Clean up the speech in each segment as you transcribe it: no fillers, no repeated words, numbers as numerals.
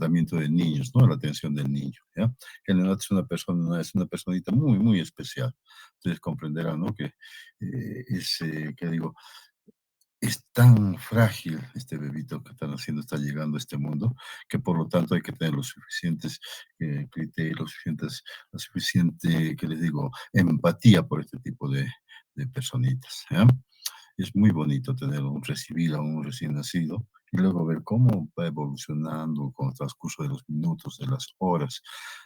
tratamiento de niños, ¿no? La atención del niño, ¿ya? El neonato es una personita muy, muy especial. Ustedes comprenderán, ¿no? Que ¿qué digo? Es tan frágil este bebito que están haciendo, está llegando a este mundo, que por lo tanto hay que tener los suficientes criterios, la suficiente, ¿qué les digo?, empatía por este tipo de personitas, ¿ya? Es muy bonito recibir a un recién nacido y luego ver cómo va evolucionando con el transcurso de los minutos, de las horas,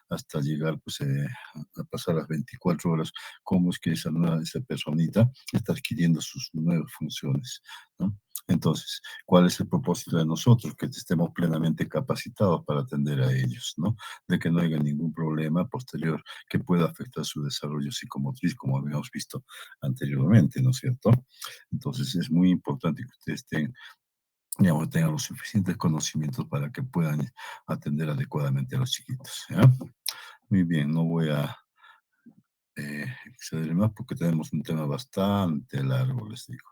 hasta llegar pues, a pasar las 24 horas, cómo es que esa personita está adquiriendo sus nuevas funciones, ¿no? Entonces, ¿cuál es el propósito de nosotros? Que estemos plenamente capacitados para atender a ellos, ¿no? De que no haya ningún problema posterior que pueda afectar su desarrollo psicomotriz, como habíamos visto anteriormente, ¿no es cierto? Entonces es muy importante que ustedes digamos, tengan los suficientes conocimientos para que puedan atender adecuadamente a los chiquitos, ¿ya? Muy bien, no voy a exceder más porque tenemos un tema bastante largo, les digo.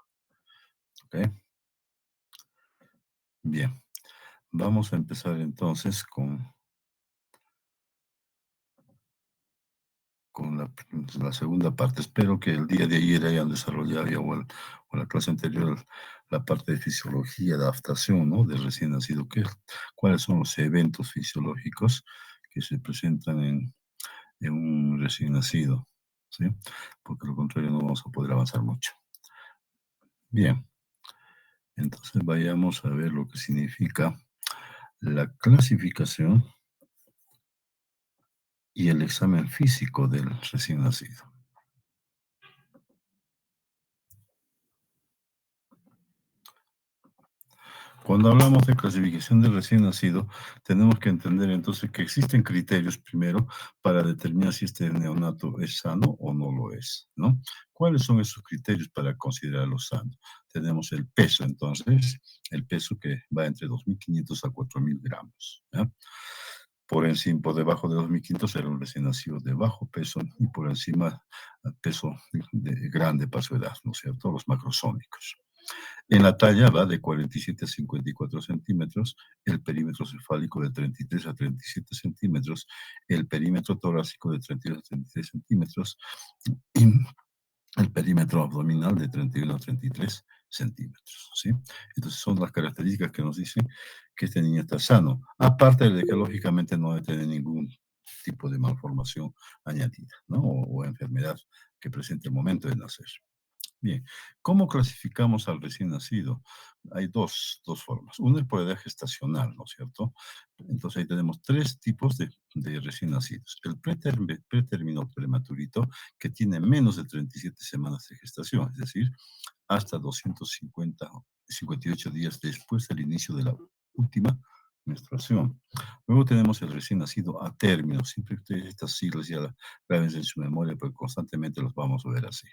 ¿Ok? Bien, vamos a empezar entonces con la segunda parte. Espero que el día de ayer hayan desarrollado ya o la clase anterior la parte de fisiología, de adaptación, ¿no? Del recién nacido. ¿Cuáles son los eventos fisiológicos que se presentan en un recién nacido? ¿Sí? Porque lo contrario no vamos a poder avanzar mucho. Bien, entonces vayamos a ver lo que significa la clasificación y el examen físico del recién nacido. Cuando hablamos de clasificación del recién nacido, tenemos que entender entonces que existen criterios primero para determinar si este neonato es sano o no lo es, ¿no? ¿Cuáles son esos criterios para considerarlo sano? Tenemos el peso, entonces, el peso que va entre 2.500 a 4.000 gramos, ¿ya? Por encima, por debajo de 2.500 será un recién nacido de bajo peso y por encima peso de grande para su edad, ¿no es cierto? Los macrosómicos. En la talla va de 47 a 54 centímetros, el perímetro cefálico de 33 a 37 centímetros, el perímetro torácico de 32 a 33 centímetros y el perímetro abdominal de 31 a 33 centímetros, ¿sí? Entonces son las características que nos dicen que este niño está sano, aparte de que lógicamente no debe tener ningún tipo de malformación añadida, ¿no? O enfermedad que presente el momento de nacer. Bien, ¿cómo clasificamos al recién nacido? Hay dos formas. Una es por edad gestacional, ¿no es cierto? Entonces ahí tenemos tres tipos de recién nacidos. El pretérmino prematurito, que tiene menos de 37 semanas de gestación, es decir, hasta 58 días después del inicio de la última menstruación. Luego tenemos el recién nacido a término. Siempre ustedes estas siglas ya las graben en su memoria, porque constantemente los vamos a ver así.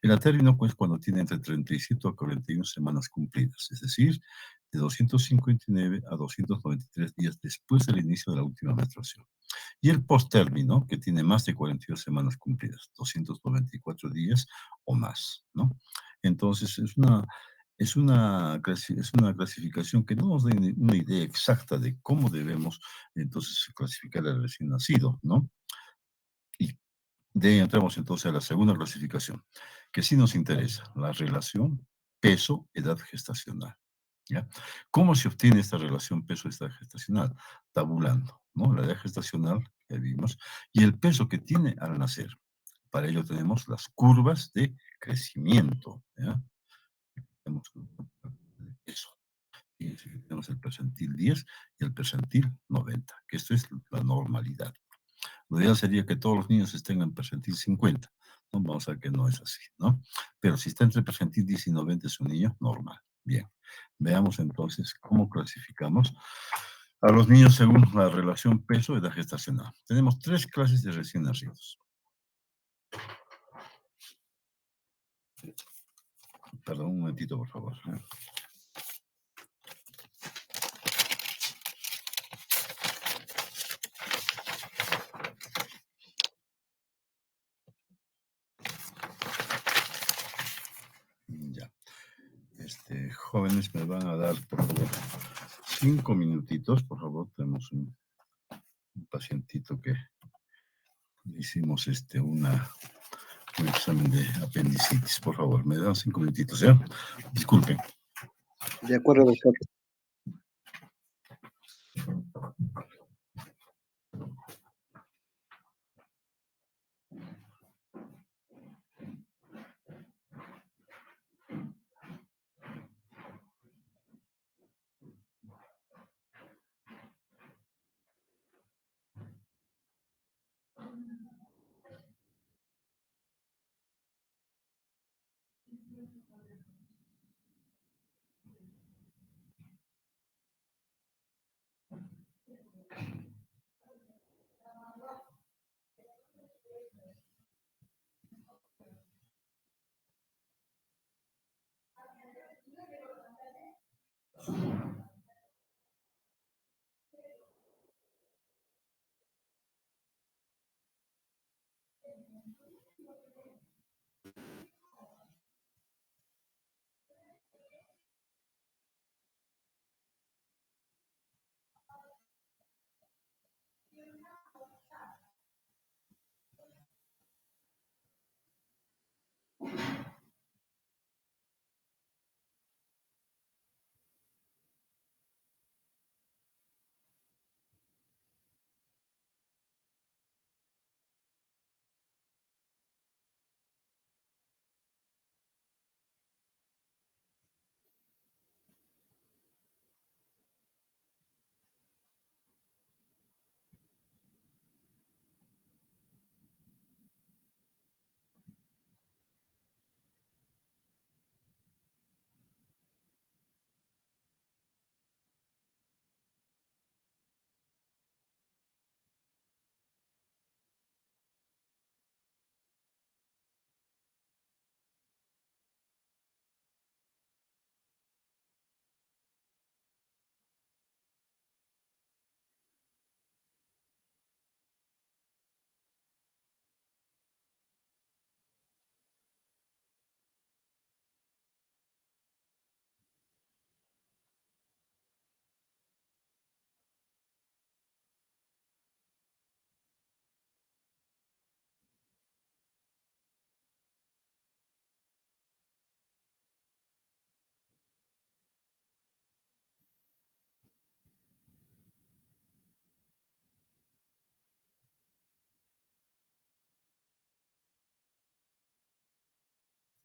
El atérmino, pues, cuando tiene entre 37 a 41 semanas cumplidas, es decir, de 259 a 293 días después del inicio de la última menstruación. Y el posttérmino, que tiene más de 42 semanas cumplidas, 294 días o más, ¿no? Entonces, es una clasificación que no nos da una idea exacta de cómo debemos, entonces, clasificar al recién nacido, ¿no? Y de ahí entramos entonces a la segunda clasificación, que sí nos interesa, la relación peso-edad gestacional, ¿ya? ¿Cómo se obtiene esta relación peso-edad gestacional? Tabulando, ¿no? La edad gestacional que vimos y el peso que tiene al nacer. Para ello tenemos las curvas de crecimiento, ¿ya? Tenemos el peso. Y tenemos el percentil 10 y el percentil 90, que esto es la normalidad. Lo ideal sería que todos los niños estén en percentil 50, ¿no? Vamos a ver que no es así, ¿no? Pero si está entre percentil 10 y 90 es un niño normal. Bien, veamos entonces cómo clasificamos a los niños según la relación peso-edad gestacional. Tenemos tres clases de recién nacidos. Perdón, un momentito, por favor. Ya. Jóvenes, me van a dar, por favor, 5 minutitos, por favor. Tenemos un pacientito que le hicimos un examen de apendicitis. Por favor, me dan 5 minutitos, ¿ya? Disculpen. De acuerdo, doctor.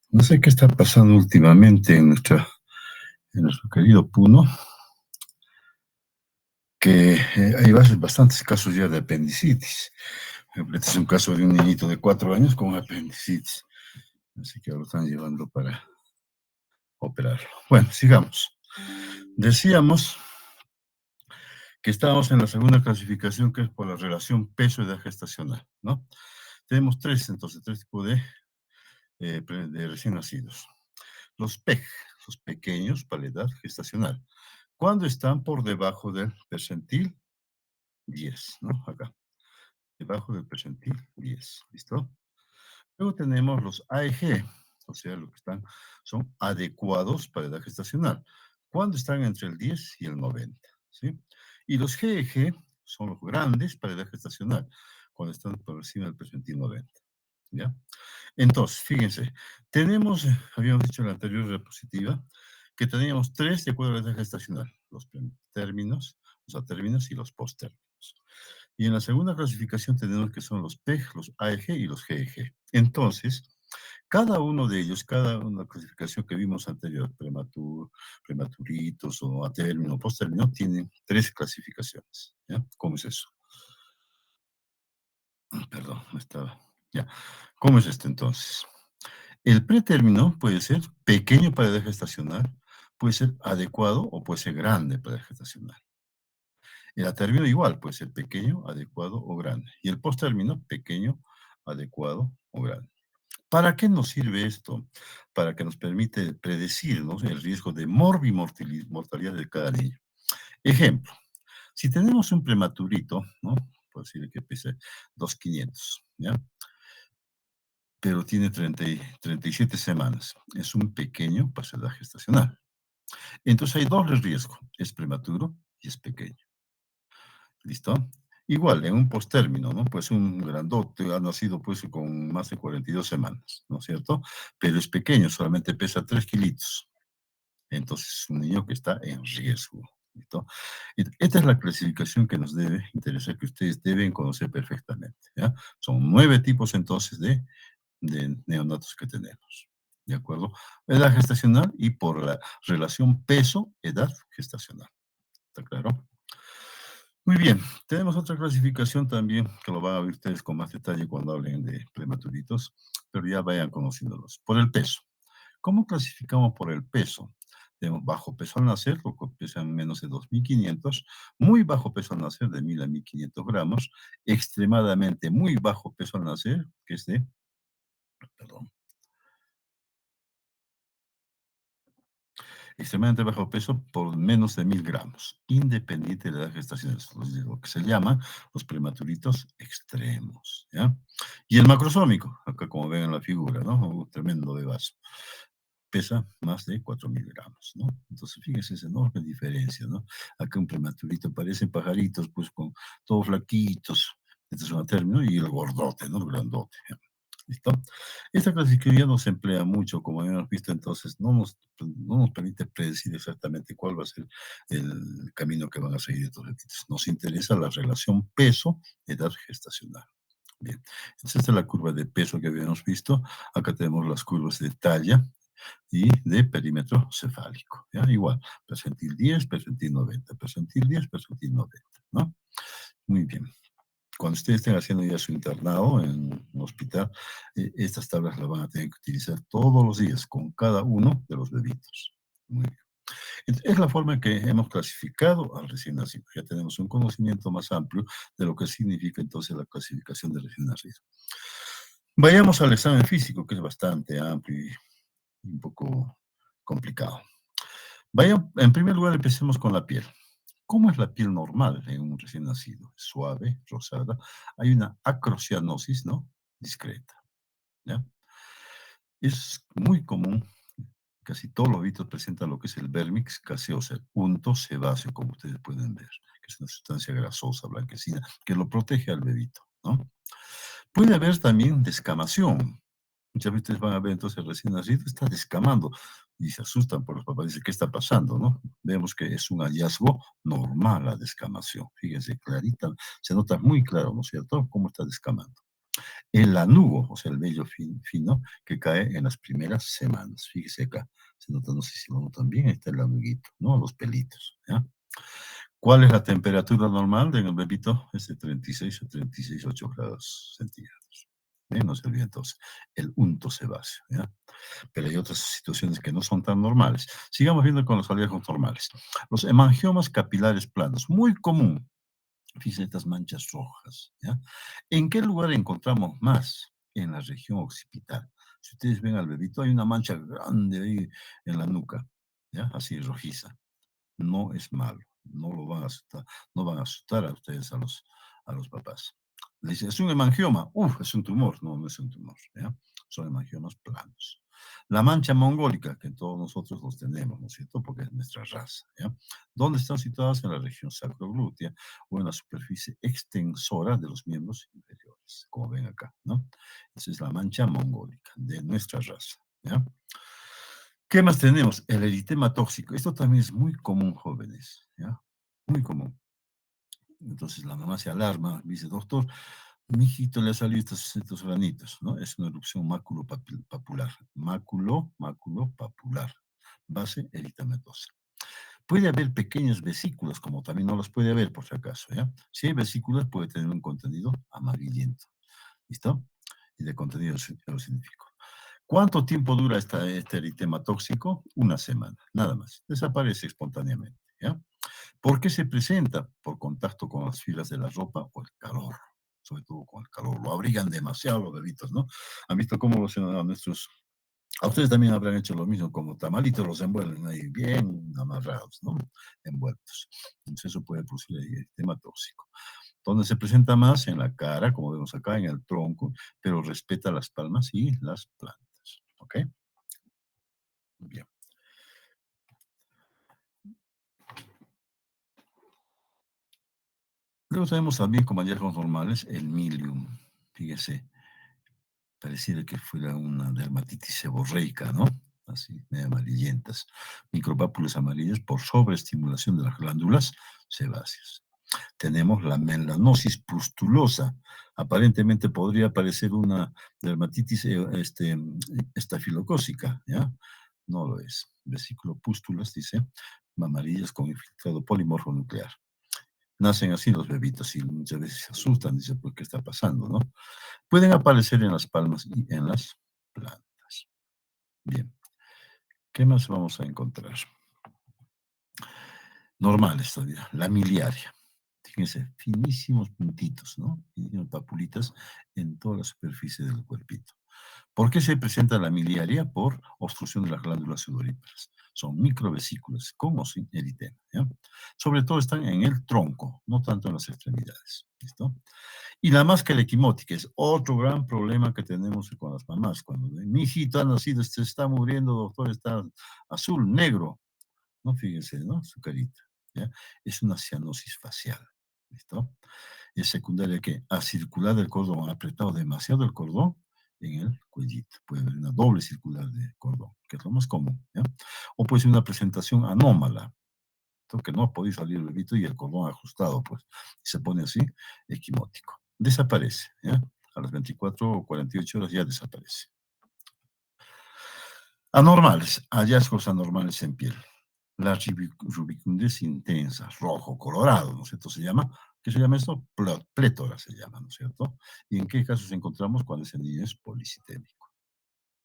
No sé qué está pasando últimamente en nuestro querido Puno, que hay bastantes casos ya de apendicitis. Por ejemplo, este es un caso de un niñito de 4 años con apendicitis. Así que lo están llevando para operarlo. Bueno, sigamos. Decíamos que estábamos en la segunda clasificación, que es por la relación peso-edad gestacional, ¿no? Tenemos entonces, tres tipos de recién nacidos. Los PEG, los pequeños para la edad gestacional, cuando están por debajo del percentil 10, ¿no? Acá, debajo del percentil 10, ¿listo? Luego tenemos los AEG, o sea, lo que son adecuados para edad gestacional, cuando están entre el 10 y el 90, ¿sí? Y los GEG son los grandes para edad gestacional, cuando están por encima del percentil 90, ¿ya? Entonces, fíjense, habíamos dicho en la anterior diapositiva, que teníamos tres de acuerdo a la edad gestacional, los términos, los atérminos y los posttérminos. Y en la segunda clasificación tenemos que son los PEG, los AEG y los GEG. Entonces, cada uno de ellos, cada una clasificación que vimos anterior, prematuritos o a término, posttérmino, tienen tres clasificaciones, ¿ya? ¿Cómo es eso? Perdón, no estaba. Ya. ¿Cómo es esto entonces? El pretérmino puede ser pequeño para edad gestacional, puede ser adecuado o puede ser grande para edad gestacional. El atérmino igual, puede ser pequeño, adecuado o grande. Y el posttérmino, pequeño, adecuado o grande. ¿Para qué nos sirve esto? Para que nos permite predecir, ¿no?, el riesgo de morbimortalidad de cada niño. Ejemplo, si tenemos un prematurito, ¿no?, por decir que pese 2,500, ¿ya? Pero tiene 37 semanas. Es un pequeño para su edad gestacional. Entonces hay doble riesgo. Es prematuro y es pequeño. ¿Listo? Igual, en un postérmino, ¿no? Pues un grandote ha nacido pues con más de 42 semanas, ¿no es cierto? Pero es pequeño, solamente pesa 3 kilitos. Entonces es un niño que está en riesgo. ¿Listo? Esta es la clasificación que nos debe interesar, que ustedes deben conocer perfectamente. ¿Ya? Son 9 tipos entonces de neonatos que tenemos. ¿De acuerdo? Edad gestacional y por la relación peso-edad gestacional. ¿Está claro? Muy bien, tenemos otra clasificación también que lo van a ver ustedes con más detalle cuando hablen de prematuritos, pero ya vayan conociéndolos. Por el peso. ¿Cómo clasificamos por el peso? Tenemos bajo peso al nacer, lo que pesan menos de 2.500, muy bajo peso al nacer, de 1.000 a 1.500 gramos, extremadamente muy bajo peso al nacer, que es de, perdón, extremadamente bajo peso por menos de 1.000 gramos, independiente de la edad gestacional. Lo que se llama los prematuritos extremos, ¿ya? Y el macrosómico, acá como ven en la figura, ¿no? Un tremendo de vaso. Pesa más de 4.000 gramos, ¿no? Entonces, fíjense esa enorme diferencia, ¿no? Acá un prematurito parecen pajaritos, pues con todos flaquitos, este es un término, y el gordote, ¿no? El grandote, ¿ya? ¿Listo? Esta clasificación no se emplea mucho, como hemos visto, entonces no nos permite predecir exactamente cuál va a ser el camino que van a seguir estos bebitos. Nos interesa la relación peso-edad gestacional. Bien, esta es la curva de peso que habíamos visto. Acá tenemos las curvas de talla y de perímetro cefálico. ¿Ya? Igual, percentil 10, percentil 90, percentil 10, percentil 90, ¿no? Muy bien. Cuando ustedes estén haciendo ya su internado en un hospital, estas tablas las van a tener que utilizar todos los días con cada uno de los bebitos. Muy bien. Es la forma en que hemos clasificado al recién nacido. Ya tenemos un conocimiento más amplio de lo que significa entonces la clasificación del recién nacido. Vayamos al examen físico, que es bastante amplio y un poco complicado. En primer lugar, empecemos con la piel. ¿Cómo es la piel normal en un recién nacido? Suave, rosada. Hay una acrocianosis, ¿no? Discreta, ¿ya? Es muy común, casi todos los bebitos presentan lo que es el vermix gaseoso, el unto sebáceo, como ustedes pueden ver, que es una sustancia grasosa, blanquecina, que lo protege al bebito, ¿no? Puede haber también descamación. Muchas veces van a ver entonces recién nacido, está descamando y se asustan por los papás, dicen, ¿qué está pasando? ¿No? Vemos que es un hallazgo normal la descamación. Fíjense, clarita, se nota muy claro, ¿no es cierto?, cómo está descamando. El lanugo, o sea, el vello fino, que cae en las primeras semanas. Fíjese acá, se nota, no sé si lo notan bien, está el lanuguito, ¿no? Los pelitos, ¿ya? ¿Cuál es la temperatura normal del bebito? Es de 36 a 36,8 grados centígrados. Bien, no se olviden entonces, el unto sebáceo, ¿ya? Pero hay otras situaciones que no son tan normales. Sigamos viendo con los hallazgos normales. Los hemangiomas capilares planos, muy común. Fíjense estas manchas rojas, ¿ya? ¿En qué lugar encontramos más? En la región occipital. Si ustedes ven al bebito, hay una mancha grande ahí en la nuca, ¿ya? Así rojiza. No es malo, no lo van a asustar, no van a asustar a ustedes, a los papás. Le dicen, es un hemangioma, es un tumor, no, no es un tumor, ¿ya? Son hemangiomas planos. La mancha mongólica, que todos nosotros los tenemos, ¿no es cierto? Porque es nuestra raza, ¿ya? ¿Dónde están situadas? En la región sacroglútea o en la superficie extensora de los miembros inferiores, como ven acá, ¿no? Esa es la mancha mongólica de nuestra raza, ¿ya? ¿Qué más tenemos? El eritema tóxico. Esto también es muy común, jóvenes, ¿ya? Muy común. Entonces la mamá se alarma, dice, doctor, mi hijito le ha salido estos granitos, ¿no? Es una erupción maculopapular. Maculopapular. Base eritematosa. Puede haber pequeñas vesículas, como también no las puede haber, por si acaso, ¿ya? Si hay vesículas, puede tener un contenido amarillento. ¿Listo? Y de contenido eosinófico. ¿Cuánto tiempo dura este eritema tóxico? Una semana, nada más. Desaparece espontáneamente, ¿ya? ¿Por qué se presenta? Por contacto con las fibras de la ropa o el calor, sobre todo con el calor. Lo abrigan demasiado los bebitos, ¿no? ¿Han visto cómo a ustedes también habrán hecho lo mismo, como tamalitos los envuelven ahí bien amarrados, ¿no? Envueltos. Entonces eso puede producir el tema tóxico. Donde se presenta más en la cara, como vemos acá, en el tronco, pero respeta las palmas y las plantas. ¿Ok? Bien. Luego tenemos también como hallazgos normales el milium. Fíjese, pareciera que fuera una dermatitis seborreica, ¿no? Así, medio amarillentas. Micropápulas amarillas por sobreestimulación de las glándulas sebáceas. Tenemos la melanosis pustulosa. Aparentemente podría parecer una dermatitis estafilocócica, ¿ya? No lo es. Vesículo pústulas, dice, amarillas con infiltrado polimorfo nuclear. Nacen así los bebitos y muchas veces se asustan, dice, ¿por qué está pasando, no? Pueden aparecer en las palmas y en las plantas. Bien, ¿qué más vamos a encontrar? Normales todavía, la miliaria. Fíjense, finísimos puntitos, ¿no? Finísimas papulitas en toda la superficie del cuerpito. ¿Por qué se presenta la miliaria? Por obstrucción de las glándulas sudoríparas. Son microvesículas con o sin eritema, ¿ya? Sobre todo están en el tronco, no tanto en las extremidades. ¿Listo? Y la máscara equimótica es otro gran problema que tenemos con las mamás. Cuando mi hijito ha nacido, se está muriendo, doctor, está azul, negro. No, fíjense, ¿no? Su carita. ¿Ya? Es una cianosis facial. ¿Listo? Es secundaria que a circular del cordón, apretado demasiado el cordón en el cuellito. Puede haber una doble circular de cordón, que es lo más común. ¿Ya? O puede ser una presentación anómala, que no podéis salir el bebito y el cordón ajustado, pues, se pone así, equimótico. Desaparece, ¿ya? A las 24 o 48 horas ya desaparece. Anormales, hallazgos anormales en piel. La rubicundez intensa, rojo, colorado, ¿no es cierto? ¿Qué se llama esto? Plétora se llama, ¿no es cierto? ¿Y en qué casos encontramos cuando ese niño es policitémico?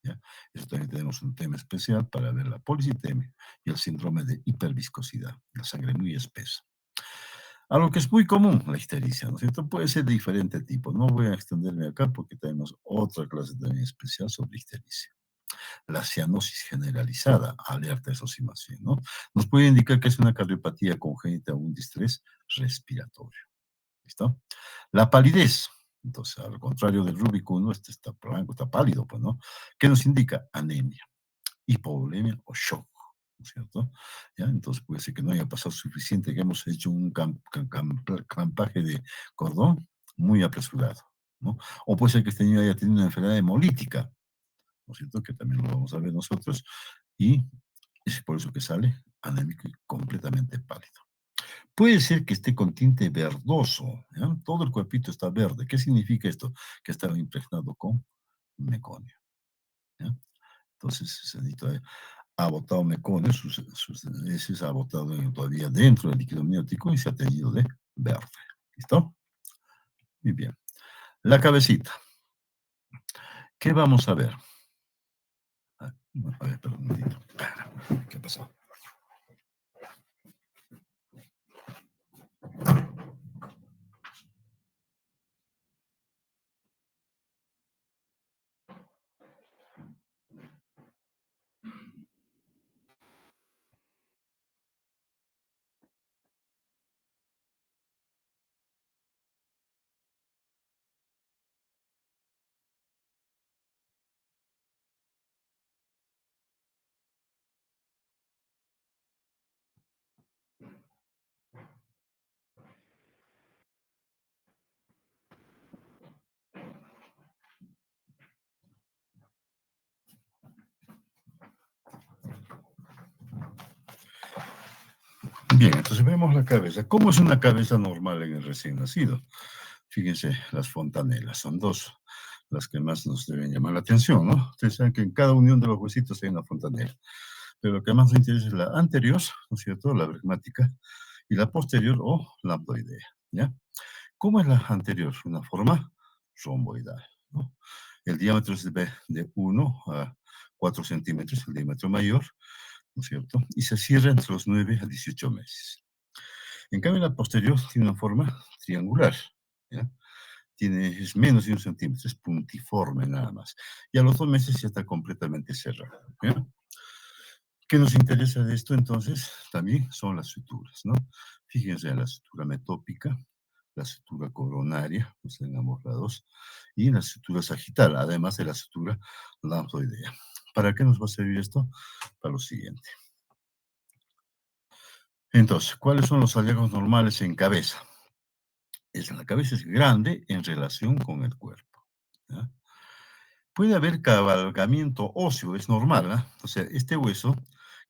¿Ya? Eso también tenemos un tema especial para ver la policitemia y el síndrome de hiperviscosidad, la sangre muy espesa. Algo que es muy común, la ictericia, ¿no es cierto? Puede ser de diferente tipo. No voy a extenderme acá porque tenemos otra clase también especial sobre ictericia. La cianosis generalizada, alerta, eso sí más bien, ¿no? Nos puede indicar que es una cardiopatía congénita o un distrés respiratorio. ¿Listo? La palidez. Entonces, al contrario del Rubik 1, este está blanco, está pálido, pues, ¿no? ¿Qué nos indica? Anemia, hipovolemia o shock, ¿no es cierto? ¿Ya? Entonces puede ser que no haya pasado suficiente, que hemos hecho un clampaje de cordón muy apresurado, ¿no? O puede ser que este niño haya tenido una enfermedad hemolítica, ¿no es cierto? Que también lo vamos a ver nosotros, y es por eso que sale anémico y completamente pálido. Puede ser que esté con tinte verdoso, ¿ya? Todo el cuerpito está verde. ¿Qué significa esto? Que está impregnado con meconio, ¿ya? Entonces, ese niño ha botado meconio, sus heces ha botado todavía dentro del líquido amniótico y se ha teñido de verde. ¿Listo? Muy bien. La cabecita. ¿Qué vamos a ver? A ver, perdón un momentito. ¿Qué pasó? Bien, entonces vemos la cabeza. ¿Cómo es una cabeza normal en el recién nacido? Fíjense, las fontanelas son dos, las que más nos deben llamar la atención, ¿no? Ustedes saben que en cada unión de los huesitos hay una fontanela, pero lo que más nos interesa es la anterior, ¿no es cierto? La bregmática, y la posterior o lambdoidea, ¿ya? ¿Cómo es la anterior? Una forma romboidal, ¿no? El diámetro es de 1 a 4 centímetros, el diámetro mayor, ¿no es cierto? Y se cierra entre los 9 a 18 meses. En cambio, la posterior tiene una forma triangular, ¿ya? Es menos de 1 centímetro, es puntiforme nada más. Y a los 2 meses ya está completamente cerrado, ¿ya? ¿Qué nos interesa de esto entonces? También son las suturas, ¿no? Fíjense en la sutura metópica, la sutura coronaria, pues en ambos lados, y la sutura sagital, además de la sutura lambdoidea. ¿Para qué nos va a servir esto? Para lo siguiente. Entonces, ¿cuáles son los hallazgos normales en cabeza? La cabeza es grande en relación con el cuerpo. ¿Ya? Puede haber cabalgamiento óseo, es normal, ¿ah? O sea, este hueso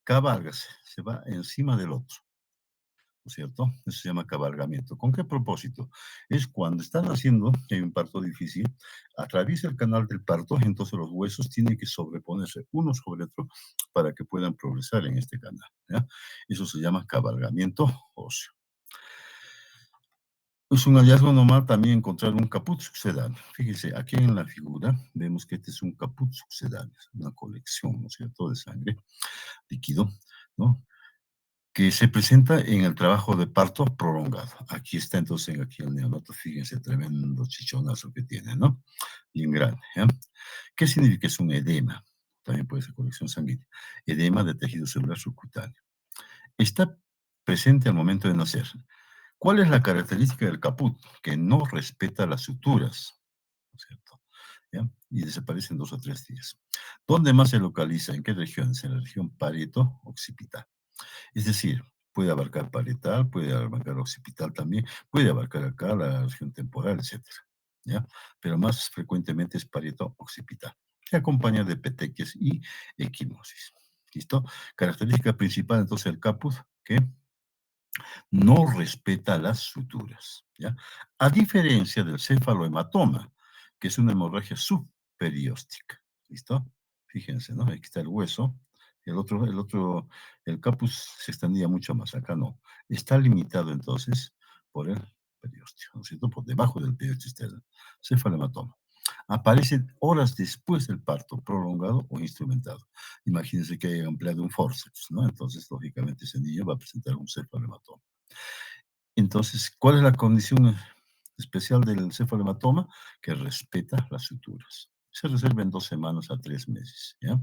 cabalga, se va encima del otro, ¿no es cierto? Eso se llama cabalgamiento. ¿Con qué propósito? Es cuando están haciendo, hay un parto difícil, atraviesa el canal del parto, entonces los huesos tienen que sobreponerse uno sobre otro para que puedan progresar en este canal, ¿ya? Eso se llama cabalgamiento óseo. Es un hallazgo normal también encontrar un caput sucedáneo. Fíjese, aquí en la figura vemos que este es un caput sucedáneo, una colección, ¿no es cierto?, de sangre, líquido, ¿no?, que se presenta en el trabajo de parto prolongado. Aquí está entonces, aquí el neonato, fíjense, tremendo chichonazo que tiene, ¿no? Bien grande, ¿ya? ¿Qué significa? Es un edema, también puede ser colección sanguínea, edema de tejido celular subcutáneo. Está presente al momento de nacer. ¿Cuál es la característica del caput? Que no respeta las suturas, ¿no es cierto? ¿Ya? Y desaparece en 2 o 3 días. ¿Dónde más se localiza? ¿En qué regiones? En la región parieto-occipital. Es decir, puede abarcar parietal, puede abarcar occipital también, puede abarcar acá la región temporal, etcétera, ¿ya? Pero más frecuentemente es parieto-occipital, que acompaña de petequias y equimosis. ¿Listo? Característica principal entonces del caput, que no respeta las suturas, ¿ya? A diferencia del cefalohematoma, que es una hemorragia subperióstica, ¿listo? Fíjense, ¿no? Aquí está el hueso, el capus se extendía mucho más, acá no. Está limitado entonces por el periósteo, ¿no es cierto? Por debajo del periósteo está el cefalohematoma. Aparece horas después del parto, prolongado o instrumentado. Imagínense que haya empleado un forceps, ¿no? Entonces, lógicamente, ese niño va a presentar un cefalohematoma. Entonces, ¿cuál es la condición especial del cefalohematoma? Que respeta las suturas. Se reserva en 2 semanas a 3 meses, ¿ya?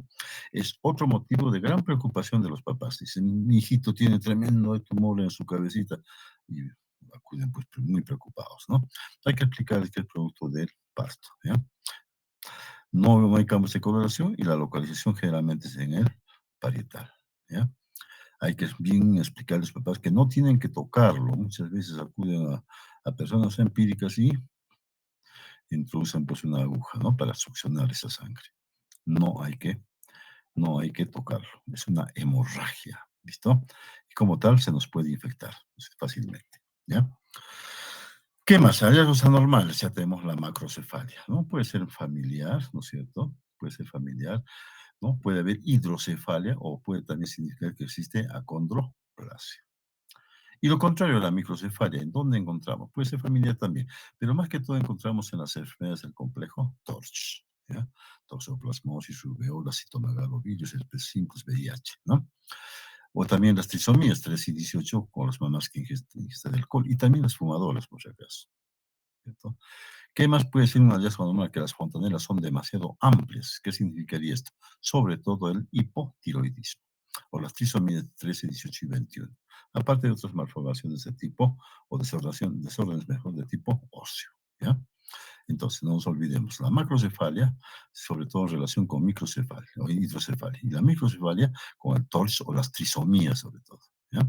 Es otro motivo de gran preocupación de los papás. Dicen, mi hijito tiene tremendo tumor en su cabecita, y acuden pues muy preocupados, ¿no? Hay que explicarles que es producto del parto, ¿ya? No hay cambios de coloración y la localización generalmente es en el parietal, ¿ya? Hay que bien explicarles a los papás que no tienen que tocarlo. Muchas veces acuden a personas empíricas y introducen pues una aguja, ¿no? Para succionar esa sangre. No hay que, no hay que tocarlo. Es una hemorragia, ¿listo? Y como tal se nos puede infectar fácilmente, ¿ya? ¿Qué más? Hallazgos anormales, ya tenemos la macrocefalia, ¿no? Puede ser familiar, ¿no es cierto? Puede ser familiar, ¿no? Puede haber hidrocefalia o puede también significar que existe acondroplasia. Y lo contrario a la microcefalia, ¿en dónde encontramos? Puede ser familiar también, pero más que todo encontramos en las enfermedades del complejo TORCH, ¿ya? Toxoplasmosis, rubeola, citomegalovirus, herpes simplex, VIH, ¿no? O también las trisomías 3 y 18 con las mamás que ingestan alcohol y también las fumadoras, por si acaso, ¿cierto? ¿Qué más puede ser un hallazgo normal? Que las fontanelas son demasiado amplias. ¿Qué significaría esto? Sobre todo el hipotiroidismo o las trisomías 13, 18 y 21. Aparte de otras malformaciones de tipo o desórdenes mejor de tipo óseo, ¿ya? Entonces, no nos olvidemos, la macrocefalia, sobre todo en relación con microcefalia o hidrocefalia, y la microcefalia con el TORCH o las trisomías sobre todo, ¿ya?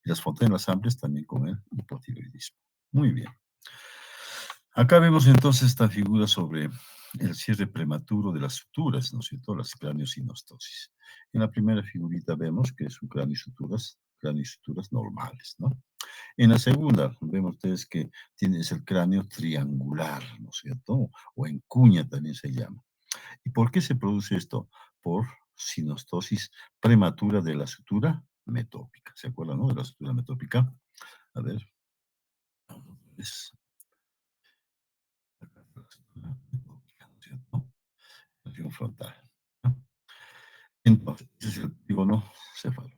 Y las fontanelas amplias también con el hipotiroidismo. Muy bien. Acá vemos entonces esta figura sobre el cierre prematuro de las suturas, ¿no es cierto? Las craneosinostosis. En la primera figurita vemos que es un cráneo y suturas normales, ¿no? En la segunda, vemos ustedes que es el cráneo triangular, ¿no es cierto? O en cuña también se llama. ¿Y por qué se produce esto? Por sinostosis prematura de la sutura metópica. ¿Se acuerdan, no? De la sutura metópica. A ver. Es la sutura metópica, ¿no es cierto? Región frontal, ¿no? Entonces, ese es el trígono cefalo,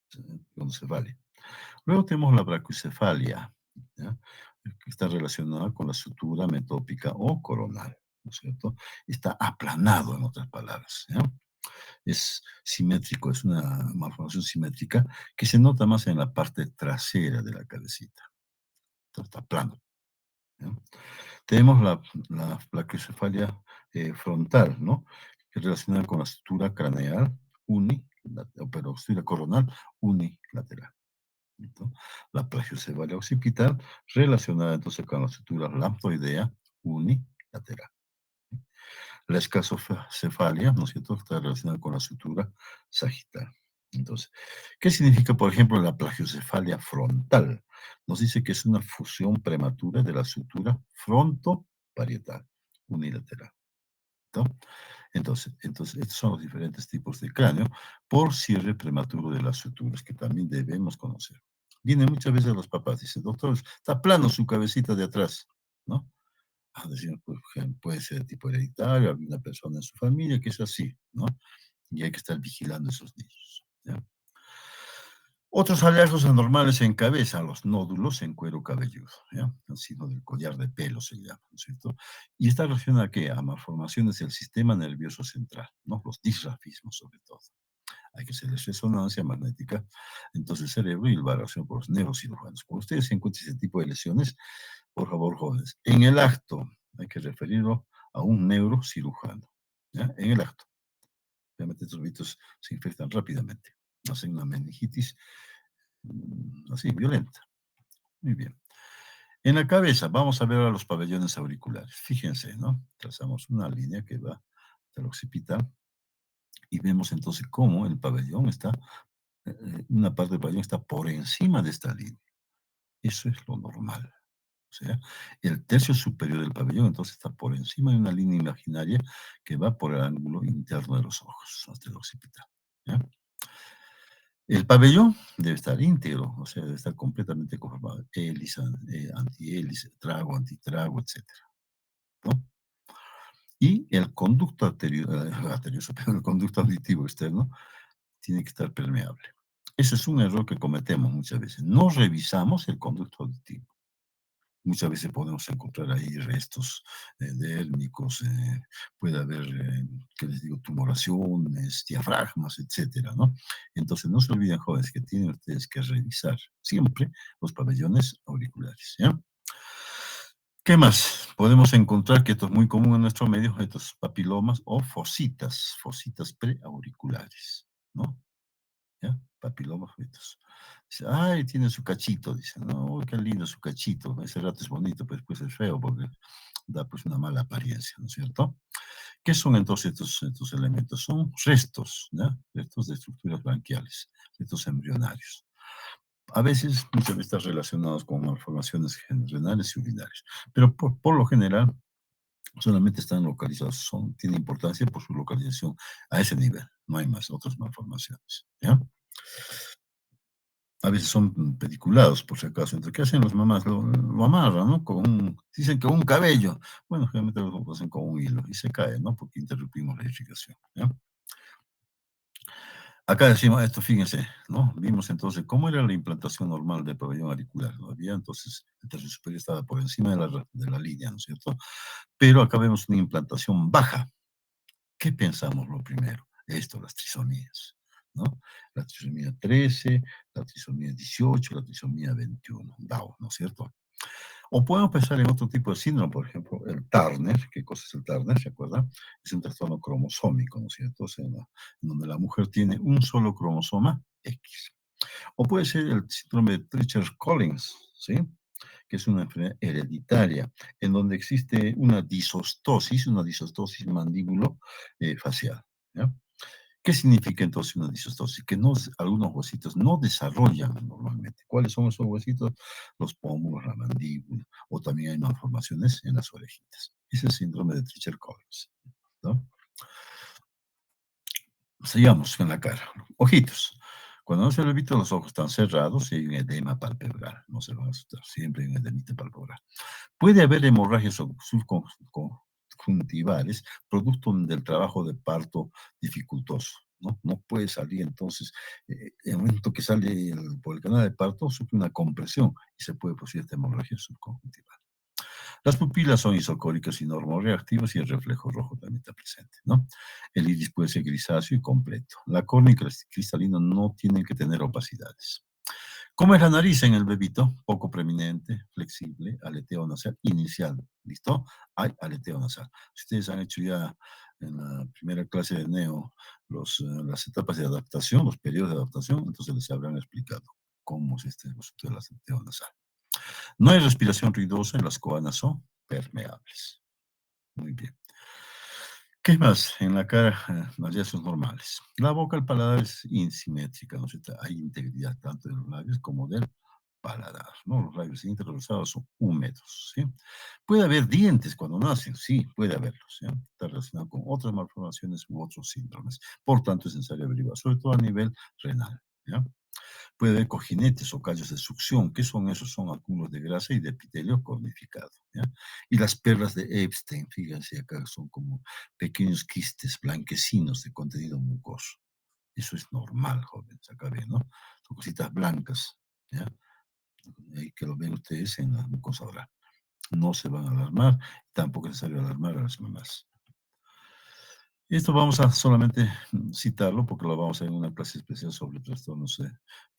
trígono cefale. Luego tenemos la brachicefalia, ¿ya? Que está relacionada con la sutura metópica o coronal, ¿no es cierto? Está aplanado, en otras palabras, ¿ya? Es simétrico, es una malformación simétrica que se nota más en la parte trasera de la cabecita. Está plano, ¿ya? Tenemos la plaquicefalia frontal, ¿no? Que es relacionada con la estructura craneal unilateral, pero estructura coronal unilateral, ¿no? La plagiocefalia occipital relacionada entonces con la estructura lambdoidea unilateral. La escasocefalia, ¿no es cierto?, está relacionada con la sutura sagital. Entonces, ¿qué significa, por ejemplo, la plagiocefalia frontal? Nos dice que es una fusión prematura de la sutura frontoparietal unilateral, ¿no? Entonces, estos son los diferentes tipos de cráneo por cierre prematuro de las suturas que también debemos conocer. Vienen muchas veces los papás, dicen, doctor, está plano su cabecita de atrás, ¿no? Decir, pues, puede ser de tipo hereditario, alguna persona en su familia que es así, ¿no? Y hay que estar vigilando a esos niños, ¿ya? Otros hallazgos anormales en cabeza, los nódulos en cuero cabelludo, ¿ya? El signo del collar de pelo se llama, ¿no es cierto? Y está relacionado a qué? A malformaciones del sistema nervioso central, ¿no? Los disrafismos sobre todo. Hay que hacerles resonancia magnética, entonces cerebro y evaluación por los neurocirujanos. Cuando ustedes encuentren ese tipo de lesiones, por favor, jóvenes, en el acto hay que referirlo a un neurocirujano, ¿ya? En el acto. Obviamente estos bichos se infectan rápidamente, hacen una meningitis así, violenta. Muy bien. En la cabeza, vamos a ver a los pabellones auriculares. Fíjense, ¿no? Trazamos una línea que va hasta el occipital y vemos entonces cómo el pabellón está, una parte del pabellón está por encima de esta línea. Eso es lo normal. O sea, el tercio superior del pabellón entonces está por encima de una línea imaginaria que va por el ángulo interno de los ojos, hasta el occipital. ¿Ya? El pabellón debe estar íntegro, o sea, debe estar completamente conformado. Hélice, antihélice, trago, antitrago, etcétera, ¿no? Y el conducto arterioso, el conducto auditivo externo tiene que estar permeable. Ese es un error que cometemos muchas veces. No revisamos el conducto auditivo. Muchas veces podemos encontrar ahí restos dérmicos, puede haber, ¿qué les digo?, tumoraciones, diafragmas, etcétera, ¿no? Entonces, no se olviden, jóvenes, que tienen ustedes que revisar siempre los pabellones auriculares, ¿ya? ¿Qué más? Podemos encontrar que esto es muy común en nuestro medio, estos papilomas o fositas preauriculares, ¿no? ¿Ya? Papilomas fetos. Dice, ay, tiene su cachito, dice, no, qué lindo su cachito, ese rato es bonito, pero después es feo porque da pues una mala apariencia, ¿no es cierto? ¿Qué son entonces estos elementos? Son restos, ¿ya? Restos de estructuras branquiales, restos embrionarios. A veces, muchas veces están relacionados con malformaciones renales y urinarias, pero por lo general solamente están localizados, tienen importancia por su localización a ese nivel, no hay más otras malformaciones, ¿ya? A veces son pediculados, por si acaso. Entonces, ¿qué hacen las mamás? Lo amarran, ¿no? Dicen que un cabello. Bueno, generalmente lo hacen con un hilo y se cae, ¿no? Porque interrumpimos la irrigación, ¿ya? Acá decimos esto, fíjense, ¿no? Vimos entonces cómo era la implantación normal del pabellón auricular, ¿no? Había entonces, el tercio superior estaba por encima de la línea, ¿no es cierto? Pero acá vemos una implantación baja. ¿Qué pensamos lo primero? Esto, las trisomías, ¿no? La trisomía 13, la trisomía 18, la trisomía 21, DAO, ¿no es cierto? O podemos pensar en otro tipo de síndrome, por ejemplo, el Turner. ¿Qué cosa es el Turner? ¿Se acuerdan? Es un trastorno cromosómico, ¿no es cierto? O sea, en donde la mujer tiene un solo cromosoma X. O puede ser el síndrome de Treacher-Collins, ¿sí? Que es una enfermedad hereditaria, en donde existe una disostosis mandíbulo facial, ¿ya? ¿Qué significa entonces una disostosis? Que algunos huesitos no desarrollan normalmente. ¿Cuáles son esos huesitos? Los pómulos, la mandíbula, o también hay malformaciones en las orejitas. Ese es el síndrome de Treacher-Collins, ¿no? Sigamos en la cara. Ojitos. Cuando no se le evita, los ojos están cerrados y hay un edema palpebral. No se van a asustar, siempre hay un edemita palpebral. Puede haber hemorragias subconjuntivales producto del trabajo de parto dificultoso, ¿no? No puede salir entonces, en el momento que sale por el canal de parto, sufre una compresión y se puede producir esta hemorragia subconjuntival. Las pupilas son isocóricas y normorreactivas y el reflejo rojo también está presente, ¿no? El iris puede ser grisáceo y completo. La córnea y cristalino no tienen que tener opacidades. ¿Cómo es la nariz en el bebito? Poco preeminente, flexible, aleteo nasal inicial. ¿Listo? Hay aleteo nasal. Si ustedes han hecho ya en la primera clase de neo las etapas de adaptación, los periodos de adaptación, entonces les habrán explicado cómo es este concepto de la sentido nasal. No hay respiración ruidosa y las coanas son permeables. Muy bien. ¿Qué más? En la cara, hallazgos normales. La boca, el paladar es insimétrica, ¿no es cierto? Hay integridad tanto de los labios como del paladar, ¿no? Los labios interrosados son húmedos, ¿sí? Puede haber dientes cuando nacen, sí, puede haberlos, ¿sí? Está relacionado con otras malformaciones u otros síndromes. Por tanto, es necesario averiguar, sobre todo a nivel renal, ¿ya? Puede haber cojinetes o callos de succión. ¿Qué son esos? Son acúmulos de grasa y de epitelio cornificado, ¿ya? Y las perlas de Epstein, fíjense acá, son como pequeños quistes blanquecinos de contenido mucoso. Eso es normal, jóvenes, acá ven, ¿no? Son cositas blancas, ¿ya? Ahí que lo ven ustedes en la mucosa oral. No se van a alarmar, tampoco es necesario alarmar a las mamás. Esto vamos a solamente citarlo porque lo vamos a ver en una clase especial sobre trastornos,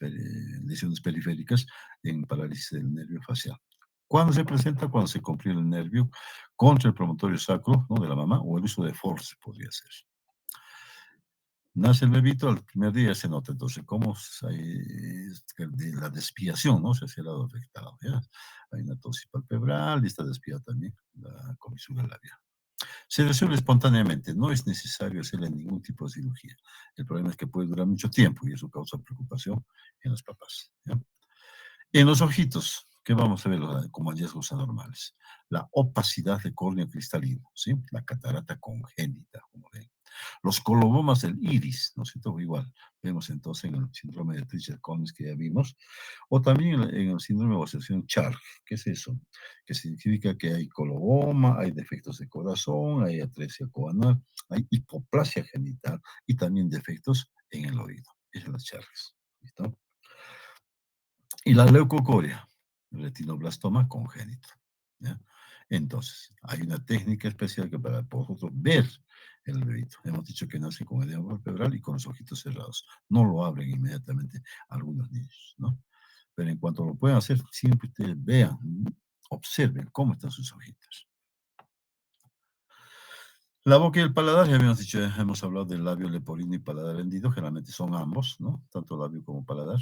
lesiones periféricas en parálisis del nervio facial. ¿Cuándo se presenta? Cuando se comprime el nervio contra el promontorio sacro, ¿no?, de la mamá, o el uso de force podría ser. Nace el bebito, al primer día se nota entonces cómo hay de la desviación, ¿no? Se hace el lado afectado, ¿ya? Hay una tosis palpebral y está desviada también la comisura labial. Se resuelve espontáneamente, no es necesario hacerle ningún tipo de cirugía. El problema es que puede durar mucho tiempo y eso causa preocupación en los papás, ¿ya? En los ojitos, ¿qué vamos a ver como hallazgos anormales? La opacidad de córneo cristalino, ¿sí? La catarata congénita, como ven. Los colobomas del iris, ¿no es cierto? Igual, vemos entonces en el síndrome de Treacher-Collins que ya vimos, o también en el síndrome de obsesión Charg. ¿Qué es eso? Que significa que hay coloboma, hay defectos de corazón, hay atresia coanal, hay hipoplasia genital y también defectos en el oído. Esas son las Chargs. ¿Listo? Y la leucocoria, retinoblastoma congénito, ¿ya? Entonces, hay una técnica especial que para vosotros ver el bebito. Hemos dicho que nace con edema palpebral y con los ojitos cerrados. No lo abren inmediatamente algunos niños, ¿no? Pero en cuanto lo puedan hacer, siempre ustedes vean, observen cómo están sus ojitos. La boca y el paladar, ya habíamos dicho, hemos hablado del labio leporino y paladar hendido, generalmente son ambos, ¿no? Tanto labio como paladar,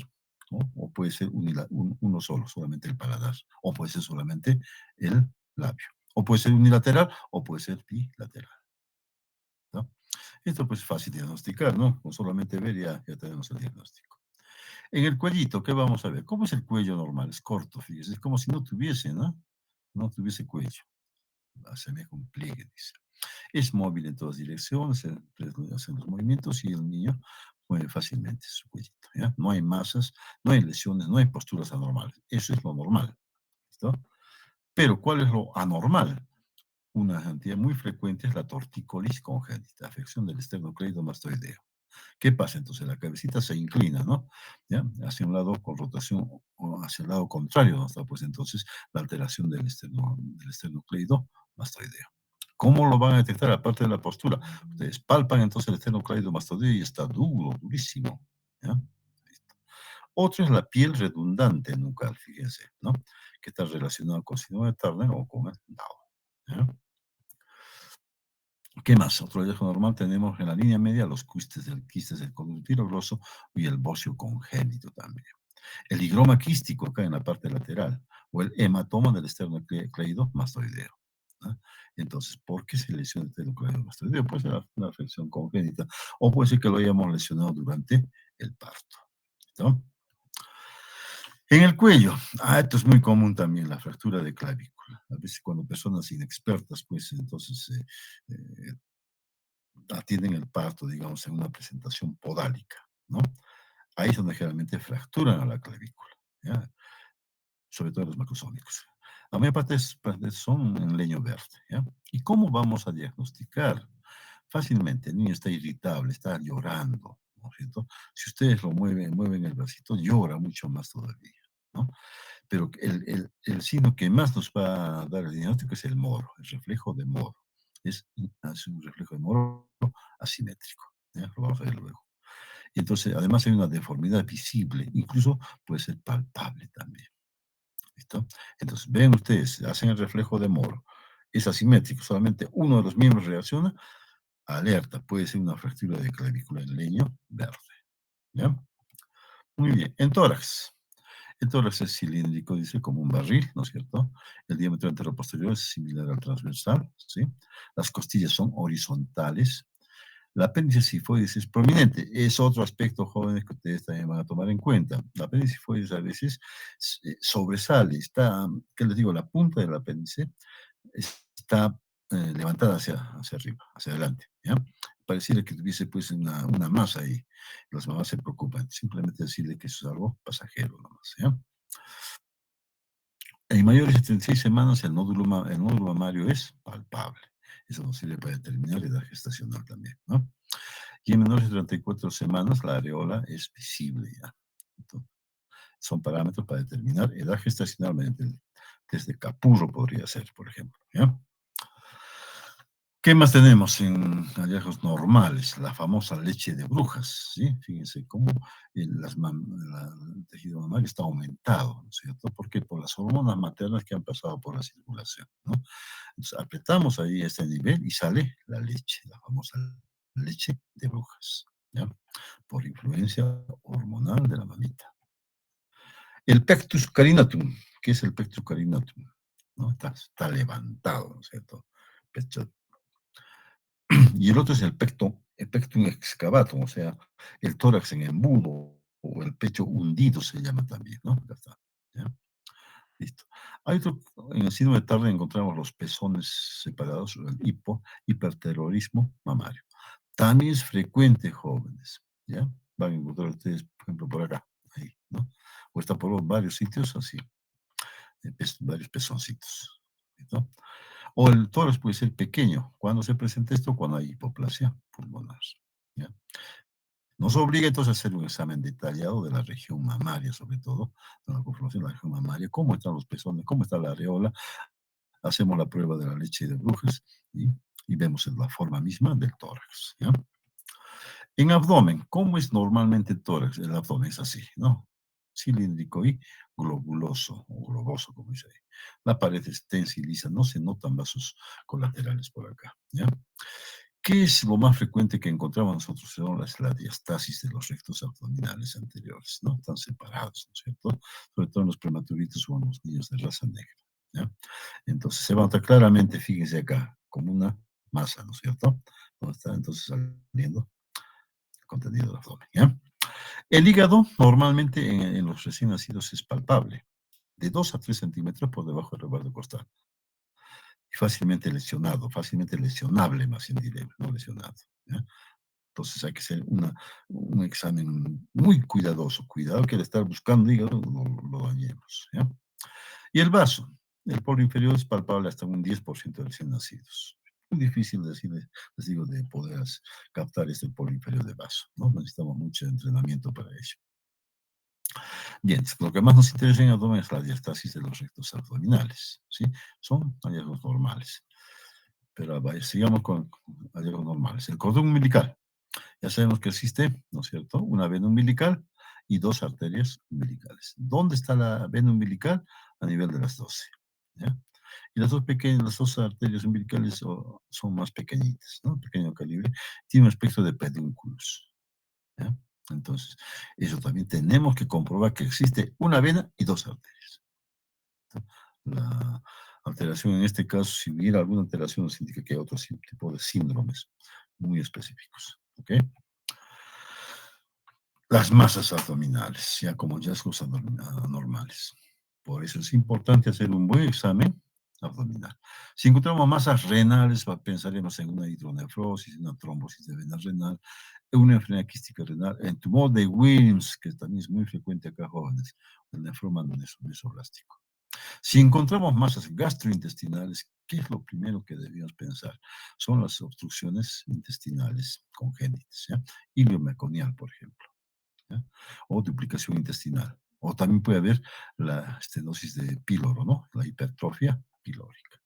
¿no? O puede ser uno solo, solamente el paladar, o puede ser solamente el labio, o puede ser unilateral, o puede ser bilateral, ¿no? Esto pues es fácil de diagnosticar, ¿no? Con solamente ver ya tenemos el diagnóstico. En el cuellito, ¿qué vamos a ver? ¿Cómo es el cuello normal? Es corto, fíjese, es como si no tuviese, ¿no? No tuviese cuello. Asemeja un pliegue, dice. Es móvil en todas direcciones, hace los movimientos y el niño mueve fácilmente su cuellito, ¿ya? No hay masas, no hay lesiones, no hay posturas anormales. Eso es lo normal, ¿listo? Pero ¿cuál es lo anormal? Una cantidad muy frecuente es la tortícolis congénita, afección del esternocleidomastoideo. ¿Qué pasa? Entonces la cabecita se inclina, ¿no? ¿Ya? Hacia un lado con rotación o hacia el lado contrario, ¿no? Está pues entonces la alteración del esternocleidomastoideo. ¿Cómo lo van a detectar aparte de la postura? Ustedes palpan entonces el esternocleidomastoideo y está duro, durísimo, ¿ya? Listo. Otro es la piel redundante nucal, fíjense, ¿no? Que está relacionado con síndrome de Turner o con el Down, ¿ya? ¿Qué más? Otro hallazgo normal tenemos en la línea media los quistes del conducto grosso y el bocio congénito también. El higroma quístico acá en la parte lateral o el hematoma del esternocleidomastoideo, ¿no? Entonces, ¿por qué se lesiona el esternocleidomastoideo? Puede ser una afección congénita o puede ser que lo hayamos lesionado durante el parto, ¿no? En el cuello, esto es muy común también, la fractura de clavícula. A veces cuando personas inexpertas, pues entonces atienden el parto, digamos, en una presentación podálica, ¿no? Ahí es donde generalmente fracturan a la clavícula, ¿ya? Sobre todo los macrosómicos. La mayor parte son en leño verde, ¿ya? ¿Y cómo vamos a diagnosticar? Fácilmente, el niño está irritable, está llorando, ¿no es cierto? Si ustedes lo mueven el bracito, llora mucho más todavía, ¿no? Pero el signo que más nos va a dar el diagnóstico es el moro, el reflejo de moro. Es un reflejo de moro asimétrico, ¿ya? Lo vamos a ver luego. Y entonces, además hay una deformidad visible, incluso puede ser palpable también. ¿Listo? Entonces, ven ustedes, hacen el reflejo de moro. Es asimétrico, solamente uno de los miembros reacciona, alerta, puede ser una fractura de clavícula en leño verde, ¿ya? Muy bien, en tórax. El tórax es cilíndrico, dice, como un barril, ¿no es cierto? El diámetro anteroposterior es similar al transversal, ¿sí? Las costillas son horizontales. La apéndice sifoides es prominente. Es otro aspecto, jóvenes, que ustedes también van a tomar en cuenta. La apéndice sifoides a veces sobresale, está, ¿qué les digo? La punta del apéndice está levantada hacia arriba, hacia adelante, ¿ya? Pareciera que tuviese pues una masa ahí. Las mamás se preocupan. Simplemente decirle que eso es algo pasajero nomás, ¿ya? En mayores de 36 semanas el nódulo mamario es palpable. Eso nos sirve para determinar la edad gestacional también, ¿no? Y en menores de 34 semanas la areola es visible ya. Entonces, son parámetros para determinar edad gestacional mediante el test de Capurro podría ser, por ejemplo, ¿ya? ¿Qué más tenemos en hallazgos normales? La famosa leche de brujas, ¿sí? Fíjense cómo el tejido mamario está aumentado, ¿no es cierto? ¿Por qué? Por las hormonas maternas que han pasado por la circulación, ¿no? Entonces, apretamos ahí este nivel y sale la leche, la famosa leche de brujas, ¿ya? Por influencia hormonal de la mamita. El pectus carinatum, ¿qué es el pectus carinatum? ¿No? Está levantado, ¿no es cierto? Pecho. Y el otro es el pectum excavatum, o sea, el tórax en embudo o el pecho hundido se llama también, ¿no? Acá está, ¿ya? Listo. Hay otro, en el síndrome de Turner encontramos los pezones separados, el hiperterrorismo mamario. También es frecuente, jóvenes, ¿ya? Van a encontrar ustedes, por ejemplo, por acá, ahí, ¿no? O está por varios sitios así, varios pezoncitos, ¿no? O el tórax puede ser pequeño. ¿Cuándo se presenta esto? Cuando hay hipoplasia pulmonar, ¿ya? Nos obliga entonces a hacer un examen detallado de la región mamaria, sobre todo, de la conformación de la región mamaria, cómo están los pezones, cómo está la areola. Hacemos la prueba de la leche de brujas y vemos la forma misma del tórax, ¿ya? En abdomen, ¿cómo es normalmente el tórax? El abdomen es así, ¿no? Cilíndrico y globuloso, o globoso, como dice ahí. La pared es tensa y lisa, no se notan vasos colaterales por acá, ¿ya? ¿Qué es lo más frecuente que encontramos nosotros? Son la diastasis de los rectos abdominales anteriores, ¿no? Están separados, ¿no es cierto? Sobre todo en los prematuritos o en los niños de raza negra, ¿ya? Entonces se nota claramente, fíjense acá, como una masa, ¿no es cierto? ¿Dónde está entonces saliendo el contenido del abdomen, ¿ya? El hígado normalmente en los recién nacidos es palpable, de 2 a 3 centímetros por debajo del recuerdo costal. Y fácilmente lesionado, fácilmente lesionable, más bien diré, no lesionado, ¿ya? Entonces hay que hacer un examen muy cuidadoso. Cuidado que al estar buscando hígado lo dañemos, ¿ya? Y el vaso. El polo inferior es palpable hasta un 10% de recién nacidos. Muy difícil decirles, les digo, de poder captar este polo inferior de vaso, ¿no? Necesitamos mucho entrenamiento para ello. Bien, lo que más nos interesa en abdomen es la diastasis de los rectos abdominales, ¿sí? Son hallazgos normales. Pero vaya, sigamos con hallazgos normales. El cordón umbilical. Ya sabemos que existe, ¿no es cierto?, una vena umbilical y dos arterias umbilicales. ¿Dónde está la vena umbilical? A nivel de las 12, ¿ya? Y las dos arterias umbilicales son más pequeñitas, ¿no? Pequeño calibre. Tiene un espectro de pedúnculos, ¿ya? Entonces, eso también tenemos que comprobar que existe una vena y dos arterias. La alteración en este caso, si hubiera alguna alteración, nos indica que hay otro tipo de síndromes muy específicos, ¿ok? Las masas abdominales, ya como hallazgos anormales. Por eso es importante hacer un buen examen abdominal. Si encontramos masas renales, pensaremos en una hidronefrosis, una trombosis de vena renal, en una enfermedad quística renal, en tumor de Wilms, que también es muy frecuente acá, jóvenes, el nefroma mesoblástico. Si encontramos masas gastrointestinales, ¿qué es lo primero que debemos pensar? Son las obstrucciones intestinales congénitas, ¿ya? Iliomeconial, por ejemplo, ¿ya? O duplicación intestinal. O también puede haber la estenosis de píloro, ¿no? La hipertrofia pilórica.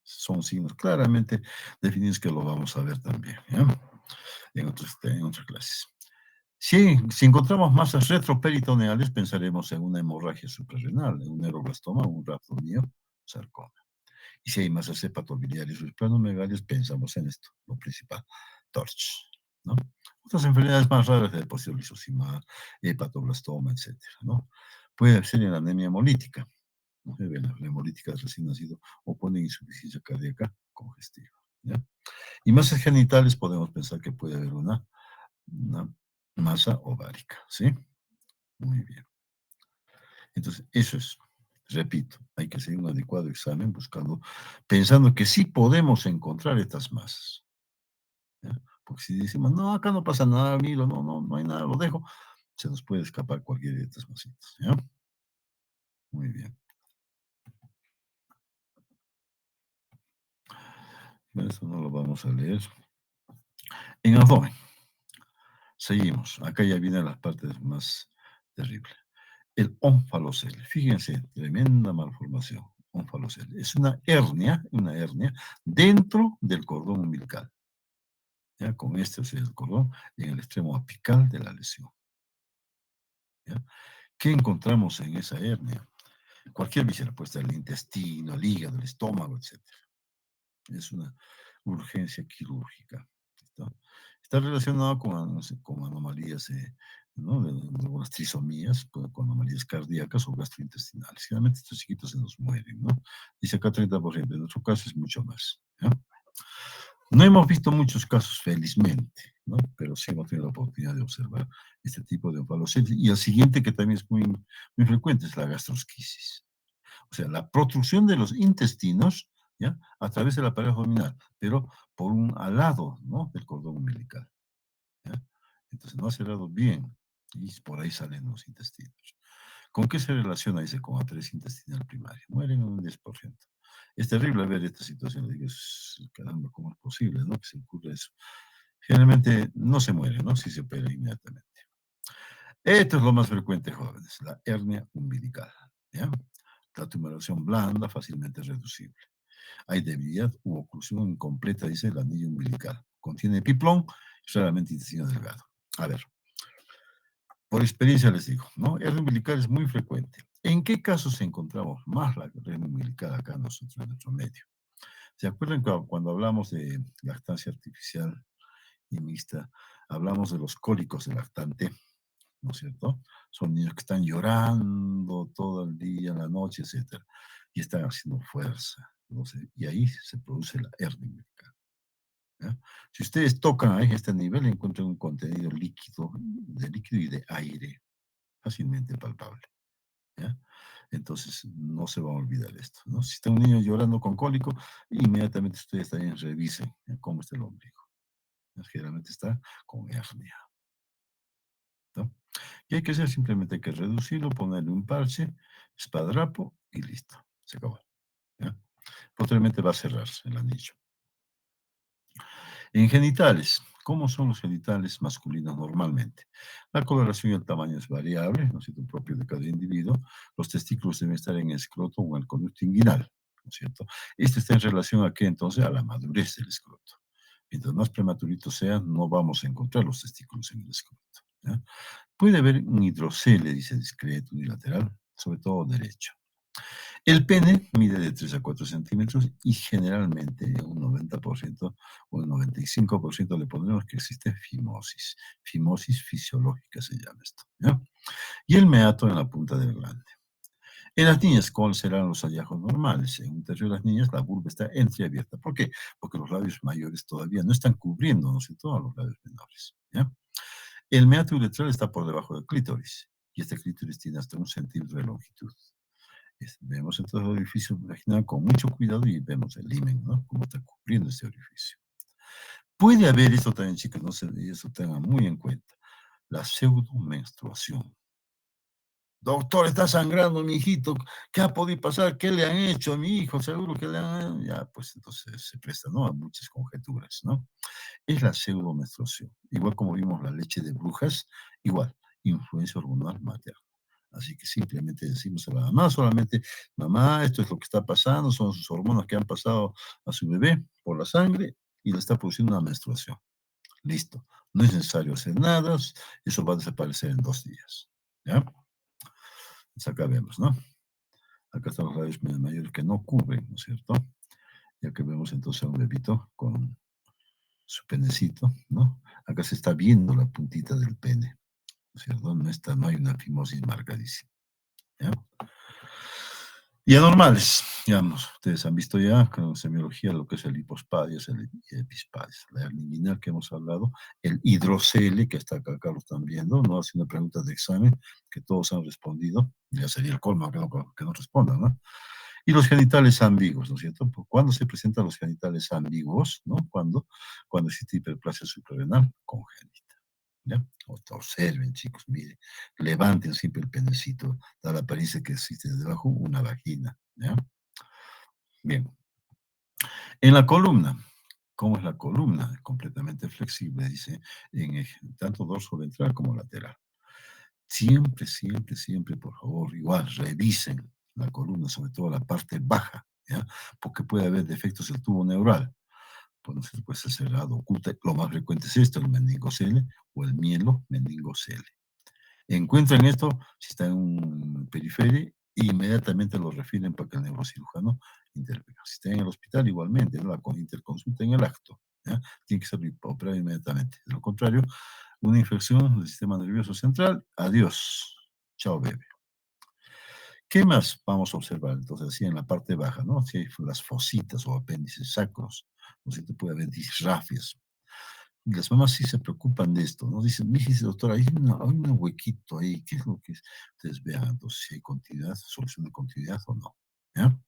Son signos claramente definidos que lo vamos a ver también, ¿ya? En otras clases. Si encontramos masas retroperitoneales, pensaremos en una hemorragia suprarrenal, en un neuroblastoma, un sarcoma. Y si hay masas hepatobiliares o esplenomegalías, pensamos en esto, lo principal, TORCH, ¿no? Otras enfermedades más raras de depósito lisosima, hepatoblastoma, etcétera, ¿no? Puede ser en la anemia hemolítica, ¿no? La hemolítica del recién nacido o pone insuficiencia cardíaca congestiva, ¿ya? Y masas genitales podemos pensar que puede haber una masa ovárica, ¿sí? Muy bien. Entonces, eso es, repito, hay que hacer un adecuado examen pensando que sí podemos encontrar estas masas, ¿ya? Porque si decimos, no, acá no pasa nada, Milo, no hay nada, lo dejo, se nos puede escapar cualquiera de estas masitas, ¿ya? Muy bien. Eso no lo vamos a leer. En abdomen, seguimos. Acá ya vienen las partes más terribles. El onfalocele, fíjense, tremenda malformación. Onfalocele es una hernia dentro del cordón umbilical. ¿Ya? Con este, o sea, el cordón en el extremo apical de la lesión. ¿Ya? ¿Qué encontramos en esa hernia? Cualquier víscera, puede estar el intestino, el hígado, el estómago, etcétera. Es una urgencia quirúrgica. ¿Está? Está relacionado con anomalías, ¿no? de algunas trisomías, con anomalías cardíacas o gastrointestinales. Generalmente estos chiquitos se nos mueren, ¿no? Dice acá 30%, en nuestro caso es mucho más. ¿Ya? No hemos visto muchos casos, felizmente, ¿no? Pero sí hemos tenido la oportunidad de observar este tipo de onfalocele. Y el siguiente, que también es muy frecuente, es la gastrosquisis. O sea, la protrusión de los intestinos, ¿ya? A través de la pared abdominal, pero por un alado, ¿no? Del cordón umbilical, ¿ya? Entonces no ha cerrado bien y por ahí salen los intestinos. ¿Con qué se relaciona? Dice, con atrés intestinal primario. Mueren un 10%. Es terrible ver esta situación. Digo, caramba, ¿cómo es posible, no? Que se ocurra eso. Generalmente no se muere, ¿no? Si se opera inmediatamente. Esto es lo más frecuente, jóvenes, la hernia umbilical, ¿ya? La tumoración blanda, fácilmente reducible. Hay debilidad u oclusión incompleta, dice el anillo umbilical. Contiene epiplón, raramente intestino delgado. A ver, por experiencia les digo, ¿no? Hernia umbilical es muy frecuente. ¿En qué casos encontramos más la hernia umbilical acá nosotros en nuestro medio? ¿Se acuerdan cuando hablamos de lactancia artificial y mixta? Hablamos de los cólicos del lactante, ¿no es cierto? Son niños que están llorando todo el día, en la noche, etcétera, y están haciendo fuerza, ¿no? Y ahí se produce la hernia umbilical, ¿ya? Si ustedes tocan a este nivel, encuentran un contenido líquido, de líquido y de aire, fácilmente palpable, ¿ya? Entonces, no se va a olvidar esto, ¿no? Si está un niño llorando con cólico, inmediatamente ustedes también revisen, ¿ya? Cómo está el ombligo. Generalmente está con hernia, ¿no? ¿Qué hay que hacer? Simplemente hay que reducirlo, ponerle un parche, espadrapo y listo. Se acabó, ¿ya? Posteriormente va a cerrarse el anillo. En genitales, ¿cómo son los genitales masculinos normalmente? La coloración y el tamaño es variable, ¿no es cierto?, propio de cada individuo. Los testículos deben estar en el escroto o en el conducto inguinal, ¿no es cierto? Esto está en relación a qué, entonces, a la madurez del escroto. Mientras más prematuritos sean, no vamos a encontrar los testículos en el escroto, ¿ya? Puede haber un hidrocele, dice, discreto, unilateral, sobre todo derecho. El pene mide de 3 a 4 centímetros y generalmente un 90% o un 95% le pondremos que existe fimosis. Fimosis fisiológica se llama esto, ¿ya? Y el meato en la punta del glande. En las niñas, ¿cuáles serán los hallazgos normales? En un tercio de las niñas, la vulva está entreabierta. ¿Por qué? Porque los labios mayores todavía no están cubriendo, ¿no sé, todos los labios menores, ¿ya? El meato uretral está por debajo del clítoris y este clítoris tiene hasta 1 centímetro de longitud. Vemos entonces el orificio vaginal con mucho cuidado y vemos el himen, ¿no? Cómo está cubriendo ese orificio. Puede haber, esto también, chicos, no se, eso tengan muy en cuenta, la pseudomenstruación. Doctor, está sangrando mi hijito. ¿Qué ha podido pasar? ¿Qué le han hecho a mi hijo? Seguro que le han... Ya, pues entonces se presta, ¿no?, a muchas conjeturas, ¿no? Es la pseudomenstruación. Igual como vimos la leche de brujas, igual, influencia hormonal materna. Así que simplemente decimos a la mamá solamente, mamá, esto es lo que está pasando, son sus hormonas que han pasado a su bebé por la sangre y le está produciendo una menstruación. Listo. No es necesario hacer nada, eso va a desaparecer en 2 días. ¿Ya? Pues acá vemos, ¿no? Acá están los rayos mayores que no cubren, ¿no es cierto? Ya que vemos entonces a un bebito con su penecito, ¿no? Acá se está viendo la puntita del pene, ¿no es cierto? No hay una fimosis marcadísima. ¿ya? Y anormales, digamos, ustedes han visto ya con semiología lo que es el hipospadias, el epispadias, la hernia inguinal que hemos hablado, el hidrocele, que está acá lo están viendo, ¿no? Haciendo preguntas de examen que todos han respondido, ya sería el colmo que no respondan, ¿no? Y los genitales ambiguos, ¿no es cierto? ¿Cuándo se presentan los genitales ambiguos? ¿No? Cuando existe hiperplasia suprarrenal congénita. ¿Ya? Observen, chicos, miren, levanten siempre el penecito, da la apariencia que existe debajo una vagina. ¿Ya? Bien. En la columna, ¿cómo es la columna? Completamente flexible, dice, tanto dorso ventral como lateral. Siempre, siempre, siempre, por favor, igual, revisen la columna, sobre todo la parte baja, ¿ya? Porque puede haber defectos del tubo neural. Pues no se puede ser cerrado, oculta. Lo más frecuente es esto, el meningocele o el mielo meningocele. Encuentran esto, si está en un periferia, inmediatamente lo refieren para que el neurocirujano intervenga. Si está en el hospital, igualmente, ¿no? La interconsulta en el acto, ¿ya? Tiene que ser operado inmediatamente. De lo contrario, una infección del sistema nervioso central, adiós, chao bebé. ¿Qué más vamos a observar? Entonces, así en la parte baja, ¿no? Si hay las fositas o apéndices sacros, no sé, puede haber disrafias. Y las mamás sí se preocupan de esto, ¿no? Dicen, dice doctora, hay un huequito ahí, ¿qué es lo que es? Ustedes vean, entonces, si hay continuidad, solución de continuidad o no, ¿ya?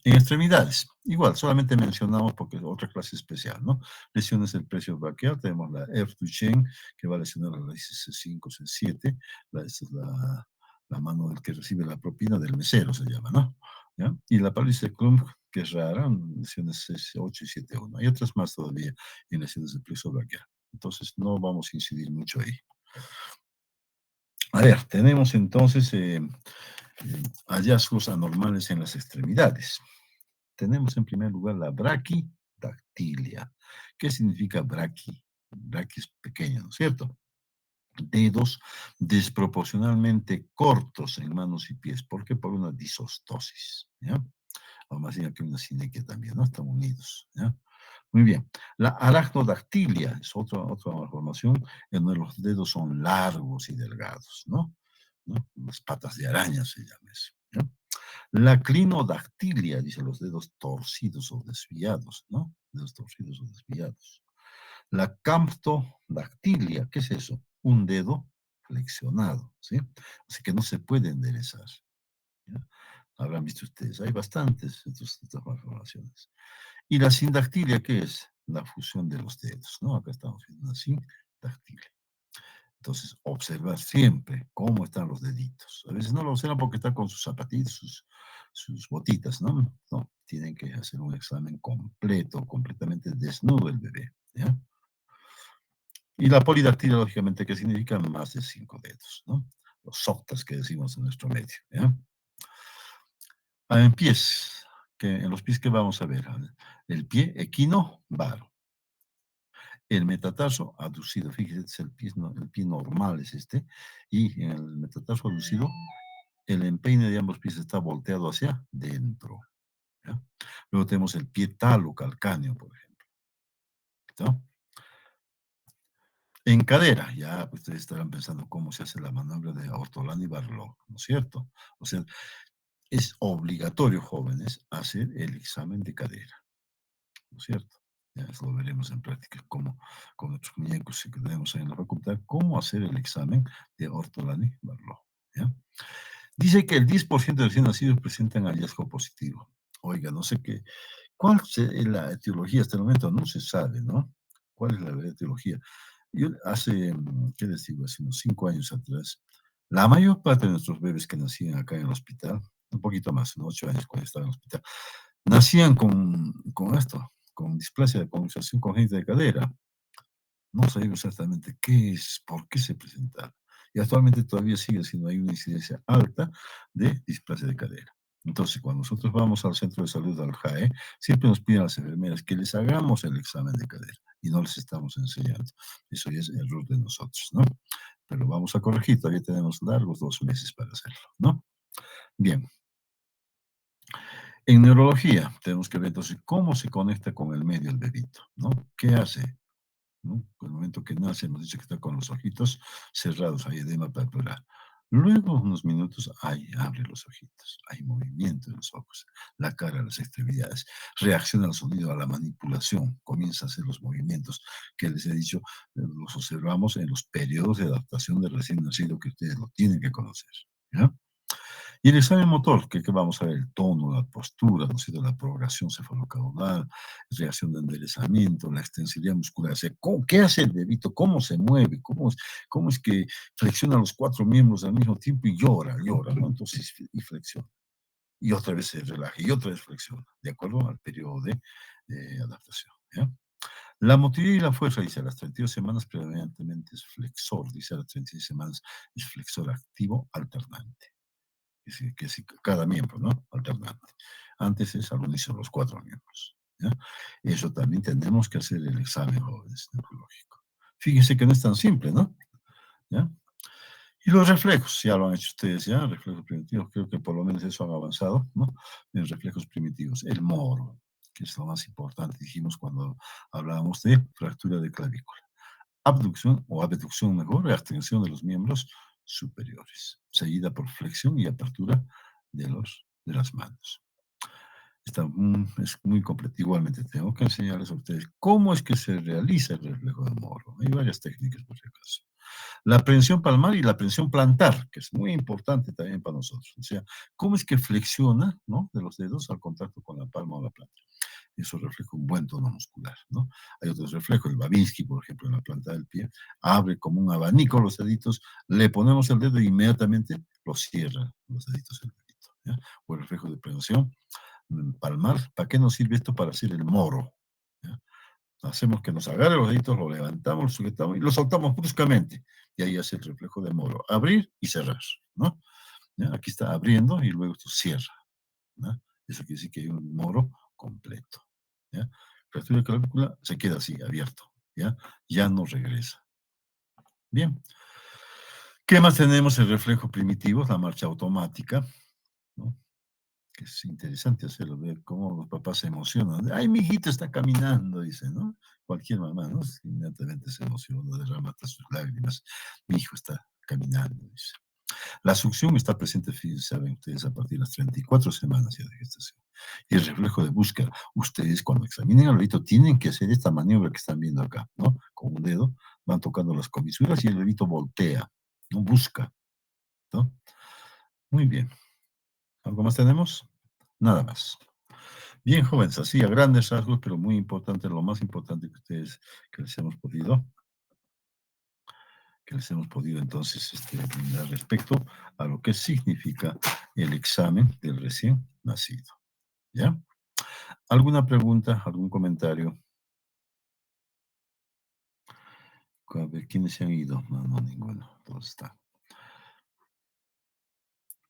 En extremidades, igual, solamente mencionamos porque es otra clase especial, ¿no? Lesiones del precio braquial, tenemos la F. Duchenne, que va a lesionar la raíz C5, C7, esta es la mano del que recibe la propina del mesero, se llama, ¿no? ¿Ya? Y la parálisis de Klump, que es rara, lesiones C8 y 7.1. Hay otras más todavía en lesiones del plexo braquial. Entonces, no vamos a incidir mucho ahí. A ver, tenemos entonces hallazgos anormales en las extremidades. Tenemos en primer lugar la braquidactilia. ¿Qué significa braqui? Braqui es pequeño, ¿no es cierto? Dedos desproporcionalmente cortos en manos y pies. ¿Por qué? Por una disostosis, ¿ya? O más bien que una sinequia también, ¿no? Están unidos, ¿ya? Muy bien. La aracnodactilia es otra malformación en donde los dedos son largos y delgados, ¿no? ¿No? Las patas de araña se llama eso, ¿ya? La clinodactilia, dice los dedos torcidos o desviados, ¿no? Dedos torcidos o desviados. La camptodactilia, ¿qué es eso? Un dedo flexionado, ¿sí? Así que no se puede enderezar, ¿ya? Habrán visto ustedes, hay bastantes estas malformaciones. Y la sindactilia, ¿qué es? La fusión de los dedos, ¿no? Acá estamos viendo una sindactilia. Entonces, observar siempre cómo están los deditos. A veces no lo observan porque están con sus zapatitos, sus botitas, ¿no? No, tienen que hacer un examen completo, completamente desnudo el bebé, ¿ya? Y la polidactilia, lógicamente, que significa más de 5 dedos, ¿no? Los soctas que decimos en nuestro medio, ¿ya? En pies, en los pies que vamos a ver, el pie equino, varo. El metatarso aducido, fíjese, es el pie normal es este, y en el metatarso aducido, el empeine de ambos pies está volteado hacia dentro, ¿ya? Luego tenemos el pie talocalcáneo, por ejemplo, ¿no? En cadera, ya pues, ustedes estarán pensando cómo se hace la maniobra de Ortolani y Barlow, ¿no es cierto? O sea, es obligatorio, jóvenes, hacer el examen de cadera, ¿no es cierto? Ya eso lo veremos en práctica, cómo, con nuestros muñecos que tenemos ahí en la facultad, cómo hacer el examen de Ortolani Barlow, ¿ya? Dice que el 10% de recién nacidos presentan hallazgo positivo. Oiga, no sé qué, ¿cuál es la etiología? Hasta el momento no se sabe, ¿no? ¿Cuál es la etiología? Yo hace, ¿qué les digo? Hace unos 5 años atrás, la mayor parte de nuestros bebés que nacían acá en el hospital, un poquito más, ¿no? 8 años cuando estaba en el hospital, nacían con esto, con displasia de condensación congénita de cadera. No sabemos exactamente qué es, por qué se presenta. Y actualmente todavía sigue siendo hay una incidencia alta de displasia de cadera. Entonces, cuando nosotros vamos al centro de salud, al JAE, siempre nos piden a las enfermeras que les hagamos el examen de cadera y no les estamos enseñando. Eso ya es error de nosotros, ¿no? Pero vamos a corregir, todavía tenemos largos 2 meses para hacerlo, ¿no? Bien. En neurología tenemos que ver entonces cómo se conecta con el medio el bebito, ¿no? ¿Qué hace? ¿No? En el momento que nace, hemos dicho que está con los ojitos cerrados, hay edema palpebral. Luego, unos minutos, abre los ojitos, hay movimiento en los ojos, la cara, las extremidades, reacciona al sonido, a la manipulación, comienza a hacer los movimientos que les he dicho, los observamos en los periodos de adaptación del recién nacido que ustedes lo tienen que conocer. ¿Ya? Y el examen motor, que vamos a ver el tono, la postura, ¿no es cierto? La progresión cefalocaudal, reacción de enderezamiento, la extensibilidad muscular. O sea, ¿qué hace el bebito? ¿Cómo se mueve? ¿Cómo es que flexiona los cuatro miembros al mismo tiempo y llora, ¿no? Entonces, y flexiona. Y otra vez se relaja y otra vez flexiona, de acuerdo al periodo de adaptación. ¿Ya? La motilidad y la fuerza, dice, a las 32 semanas predominantemente es flexor, dice, a las 36 semanas es flexor activo alternante. Que es cada miembro, ¿no? Alternante. Antes es al unísono los cuatro miembros. ¿Ya? Eso también tenemos que hacer el examen, jóvenes, neurológico. Fíjense que no es tan simple, ¿no? ¿Ya? Y los reflejos, ya lo han hecho ustedes, ¿ya? Reflejos primitivos, creo que por lo menos eso han avanzado, ¿no? En reflejos primitivos. El moro, que es lo más importante, dijimos cuando hablábamos de fractura de clavícula. Abducción o abducción mejor, extensión de los miembros superiores, seguida por flexión y apertura de las manos. Es muy completo. Igualmente, tengo que enseñarles a ustedes cómo es que se realiza el reflejo de Moro. Hay varias técnicas, por si acaso. La prensión palmar y la prensión plantar, que es muy importante también para nosotros. O sea, cómo es que flexiona, ¿no? De los dedos al contacto con la palma o la planta. Eso refleja un buen tono muscular, ¿no? Hay otros reflejos, el Babinski, por ejemplo, en la planta del pie, abre como un abanico los deditos, le ponemos el dedo e inmediatamente lo cierra los deditos del dedito, ¿ya? O el reflejo de prensión palmar, ¿para qué nos sirve esto? Para hacer el moro, ¿ya? Hacemos que nos agarre los deditos, lo levantamos, lo sujetamos y lo soltamos bruscamente, y ahí hace el reflejo de moro, abrir y cerrar, ¿no? ¿Ya? Aquí está abriendo y luego esto cierra, ¿no? Eso quiere decir que hay un moro completo. ¿Ya? Fractura de clavícula se queda así, abierto. ¿Ya? Ya no regresa. Bien. ¿Qué más tenemos? El reflejo primitivo, la marcha automática, ¿no? Que es interesante hacerlo, ver cómo los papás se emocionan. Ay, mi hijito está caminando, dice, ¿no? Cualquier mamá, ¿no? Inmediatamente se emociona, derrama sus lágrimas. Mi hijo está caminando, dice. La succión está presente, saben ustedes, a partir de las 34 semanas ya de gestación. Y el reflejo de búsqueda. Ustedes cuando examinen al bebito tienen que hacer esta maniobra que están viendo acá, ¿no? Con un dedo van tocando las comisuras y el bebito voltea, ¿no? Busca, ¿no? Muy bien. ¿Algo más tenemos? Nada más. Bien, jóvenes, así a grandes rasgos, pero muy importante, lo más importante que ustedes, que les hemos podido entonces brindar respecto a lo que significa el examen del recién nacido. ¿Ya? ¿Alguna pregunta, algún comentario? A ver, ¿quiénes se han ido? No, ninguno, todo está.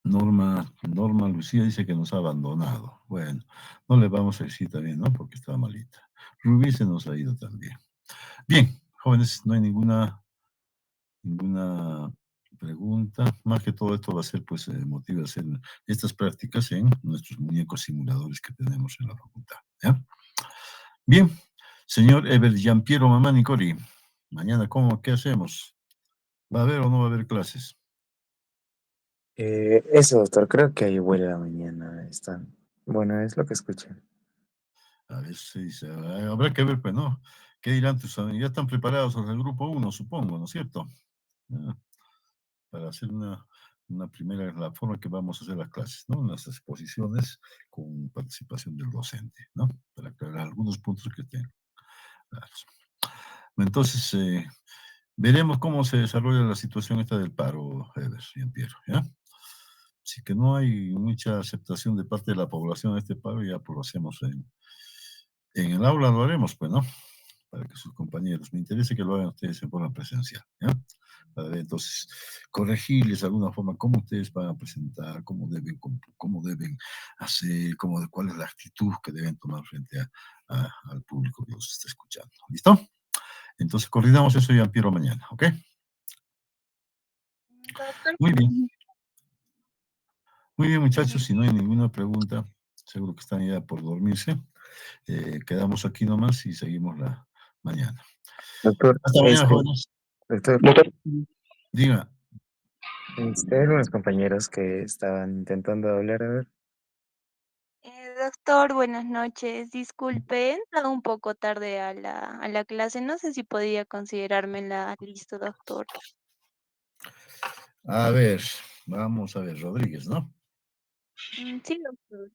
Norma Lucía dice que nos ha abandonado. Bueno, no le vamos a decir también, ¿no? Porque estaba malita. Rubí se nos ha ido también. Bien, jóvenes, no hay ninguna pregunta. Más que todo esto va a ser, pues, motivo de hacer estas prácticas en nuestros muñecos simuladores que tenemos en la facultad. ¿Ya? Bien, señor Ever Giampiero Mamani Cori, mañana, qué hacemos? ¿Va a haber o no va a haber clases? Eso, doctor, creo que hay huelga mañana. Están. Bueno, es lo que escuché. A ver si habrá que ver, pues, ¿no? ¿Qué dirán tus amigos? Ya están preparados los del grupo 1, supongo, ¿no es cierto? Para hacer una primera, la forma que vamos a hacer las clases, ¿no? Unas exposiciones con participación del docente, ¿no? Para aclarar algunos puntos que tengo. Claro. Entonces, veremos cómo se desarrolla la situación esta del paro, Ever y Piero, ¿ya? Si que no hay mucha aceptación de parte de la población de este paro, ya pues lo hacemos en el aula, lo haremos, pues, ¿no? Para que sus compañeros, me interesa que lo hagan ustedes en forma presencial, ¿ya? Para ver, entonces, corregirles de alguna forma cómo ustedes van a presentar, cómo deben hacer, cuál es la actitud que deben tomar frente al público que los está escuchando. ¿Listo? Entonces, coordinamos eso ya, Piero, mañana, ¿ok? Muy bien. Muy bien, muchachos, si no hay ninguna pregunta, seguro que están ya por dormirse. Quedamos aquí nomás y seguimos la mañana. Doctor, Hasta mañana, jóvenes. doctor, Diga. Unos compañeros que estaban intentando hablar, a ver. Doctor, buenas noches. Disculpe, he entrado un poco tarde a la clase. No sé si podría considerarme en la lista, doctor. A ver, vamos a ver, Rodríguez, ¿no? Sí, doctor.